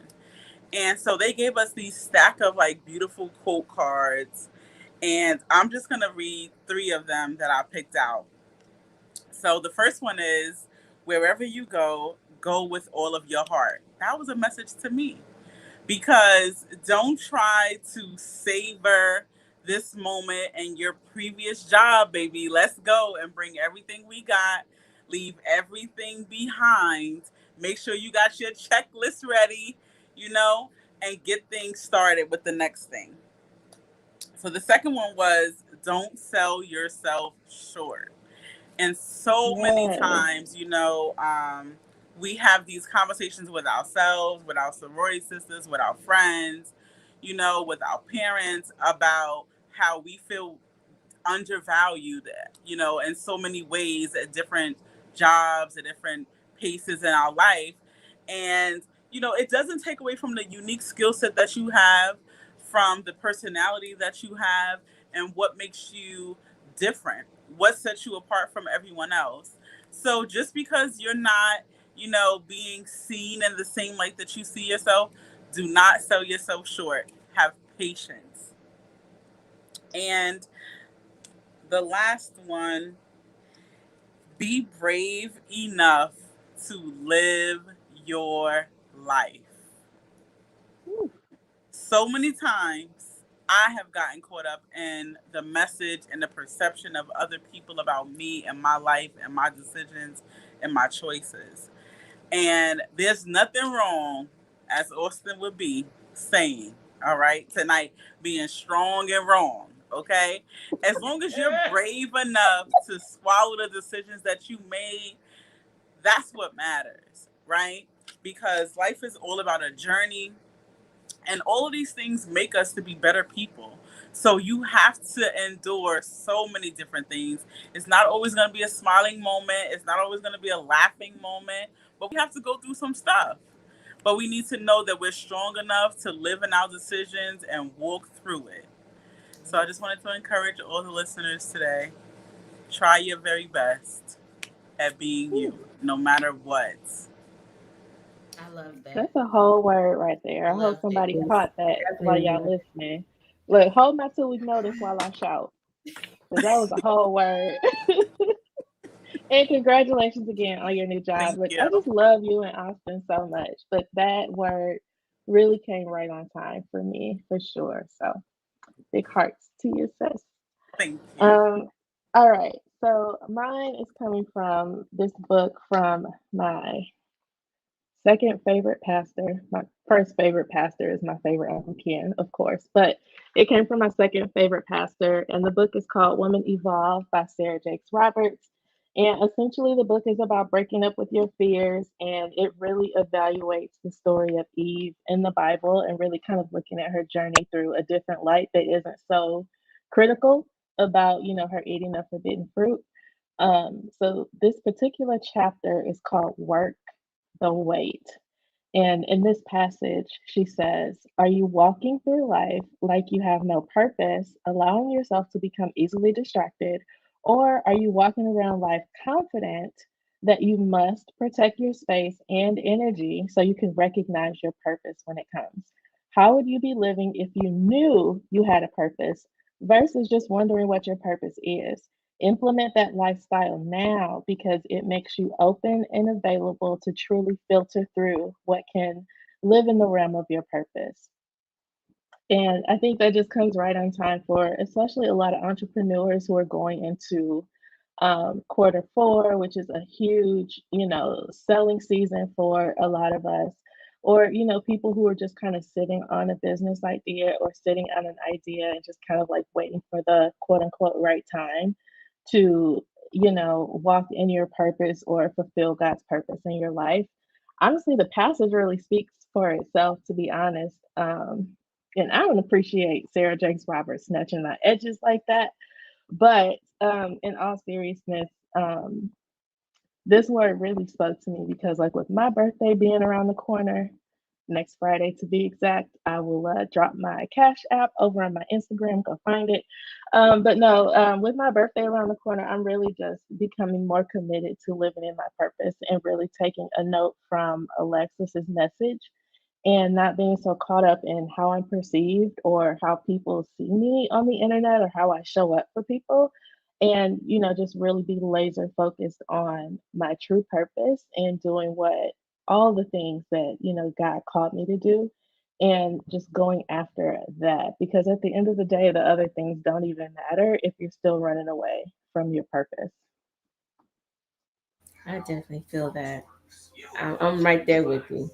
And so they gave us these stack of like beautiful quote cards. And I'm just going to read 3 of them that I picked out. So the first one is, wherever you go, go with all of your heart. That was a message to me, because don't try to savor this moment and your previous job, baby. Let's go and bring everything we got, leave everything behind. Make sure you got your checklist ready, and get things started with the next thing. So the second one was, don't sell yourself short. And so many times, we have these conversations with ourselves, with our sorority sisters, with our friends, with our parents about how we feel undervalued, in so many ways at different jobs, at different paces in our life. And, it doesn't take away from the unique skill set that you have, from the personality that you have, and what makes you different, what sets you apart from everyone else. So just because you're not, being seen in the same light that you see yourself, do not sell yourself short. Have patience. And the last one, be brave enough to live your life. So many times I have gotten caught up in the message and the perception of other people about me and my life and my decisions and my choices. And there's nothing wrong, as Austin would be saying, all right, tonight, being strong and wrong, okay? As long as you're brave enough to swallow the decisions that you made, that's what matters, right? Because life is all about a journey, and all of these things make us to be better people. So you have to endure so many different things. It's not always going to be a smiling moment. It's not always going to be a laughing moment. But we have to go through some stuff. But we need to know that we're strong enough to live in our decisions and walk through it. So I just wanted to encourage all the listeners today. Try your very best at being you, no matter what. I love that. That's a whole word right there. I hope somebody caught that while y'all listening. Look, hold my 2 week notice while I shout. Because that was a whole word. And congratulations again on your new job. Look, I just love you and Austin so much. But that word really came right on time for me, for sure. So big hearts to you, sis. Thank you. All right. So mine is coming from this book from my second favorite pastor. My first favorite pastor is my favorite Uncle Ken, of course, but it came from my second favorite pastor, and the book is called Woman Evolve by Sarah Jakes Roberts. And essentially, the book is about breaking up with your fears, and it really evaluates the story of Eve in the Bible and really kind of looking at her journey through a different light that isn't so critical about, her eating the forbidden fruit. So this particular chapter is called Work the Wait. And in this passage, she says, are you walking through life like you have no purpose, allowing yourself to become easily distracted? Or are you walking around life confident that you must protect your space and energy so you can recognize your purpose when it comes? How would you be living if you knew you had a purpose versus just wondering what your purpose is? Implement that lifestyle now because it makes you open and available to truly filter through what can live in the realm of your purpose. And I think that just comes right on time for especially a lot of entrepreneurs who are going into quarter four, which is a huge, selling season for a lot of us. Or, people who are just kind of sitting on a business idea or sitting on an idea and just kind of like waiting for the quote unquote right time to, walk in your purpose or fulfill God's purpose in your life. Honestly, the passage really speaks for itself, to be honest. And I don't appreciate Sarah Jakes Roberts snatching my edges like that. But in all seriousness, this word really spoke to me because, like, with my birthday being around the corner, next Friday to be exact, I will drop my Cash App over on my Instagram. Go find it. But no, with my birthday around the corner, I'm really just becoming more committed to living in my purpose and really taking a note from Alexis's message and not being so caught up in how I'm perceived or how people see me on the internet or how I show up for people. And, just really be laser focused on my true purpose and doing all the things that, God called me to do and just going after that. Because at the end of the day, the other things don't even matter if you're still running away from your purpose. I definitely feel that. I'm right there with you.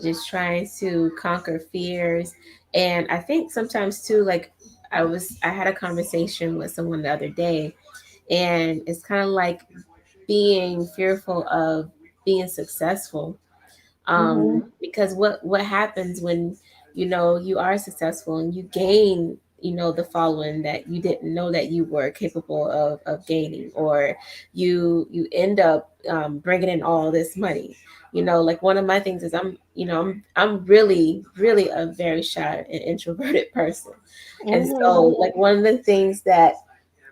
Just trying to conquer fears. And I think sometimes too, like I had a conversation with someone the other day, and it's kind of like being fearful of being successful. Because what happens when you are successful and you gain the following that you didn't know that you were capable of gaining, or you end up bringing in all this money. Like one of my things is I'm really a very shy and introverted person. And so Mm-hmm. like one of the things that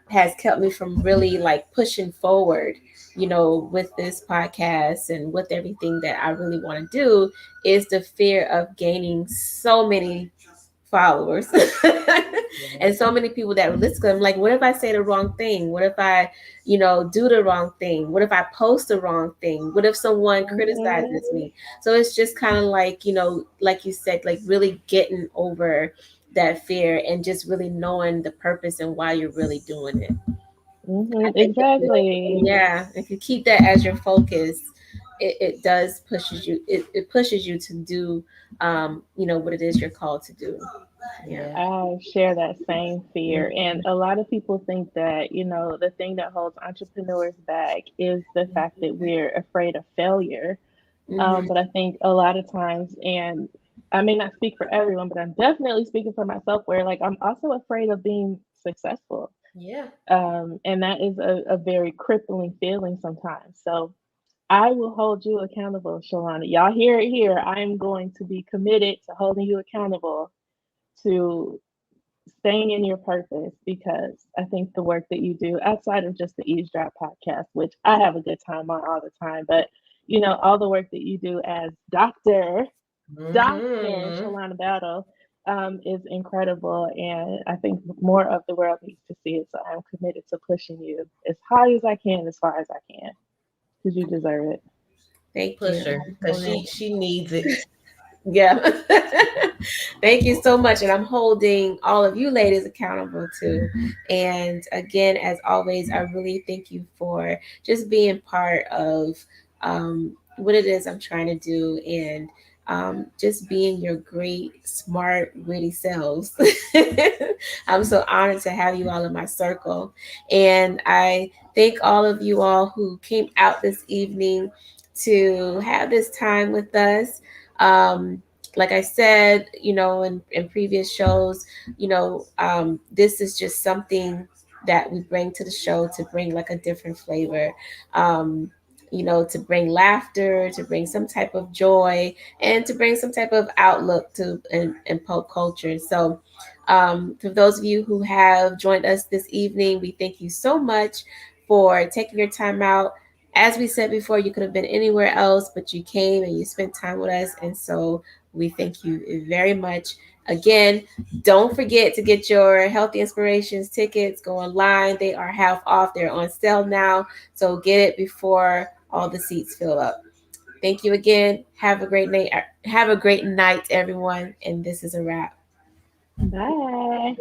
has kept me from really like pushing forward, with this podcast and with everything that I really want to do is the fear of gaining so many followers and so many people that will listen to them. Like, what if I say the wrong thing? What if I, do the wrong thing? What if I post the wrong thing? What if someone Mm-hmm. criticizes me? So it's just kind of like, like you said, like really getting over that fear and just really knowing the purpose and why you're really doing it. I Mm-hmm. think Exactly. if you keep that as your focus, it does pushes you. It pushes you to do, what it is you're called to do. Yeah. Yeah. I share that same fear. And Mhm. a lot of people think that, the thing that holds entrepreneurs back is the fact that we're afraid of failure. Mhm. But I think a lot of times, and I may not speak for everyone, but I'm definitely speaking for myself, where like I'm also afraid of being successful. Yeah. And that is a very crippling feeling sometimes. So I will hold you accountable, Shalonna. Y'all hear it here. I am going to be committed to holding you accountable to staying in your purpose, because I think the work that you do outside of just the Eavesdrop podcast, which I have a good time on all the time, but all the work that you do as Dr. Mm-hmm. Shalonna Battle is incredible, and I think more of the world needs to see it. So I'm committed to pushing you as high as I can, as far as I can, because you deserve it. Thank you. Push her, because she needs it. Yeah. Thank you so much. And I'm holding all of you ladies accountable too. And again, as always, I really thank you for just being part of what it is I'm trying to do and just being your great, smart, witty selves. I'm so honored to have you all in my circle. And I thank all of you all who came out this evening to have this time with us. Um, like I said, in previous shows, this is just something that we bring to the show to bring like a different flavor, um, to bring laughter, to bring some type of joy, and to bring some type of outlook to in pop culture. So, for those of you who have joined us this evening, we thank you so much for taking your time out. As we said before, you could have been anywhere else, but you came and you spent time with us. And so we thank you very much. Again, don't forget to get your Healthy Inspirations tickets. Go online. They are half off. They're on sale now. So get it before all the seats fill up. Thank you again. Have a great night. Have a great night, everyone. And this is a wrap. Bye.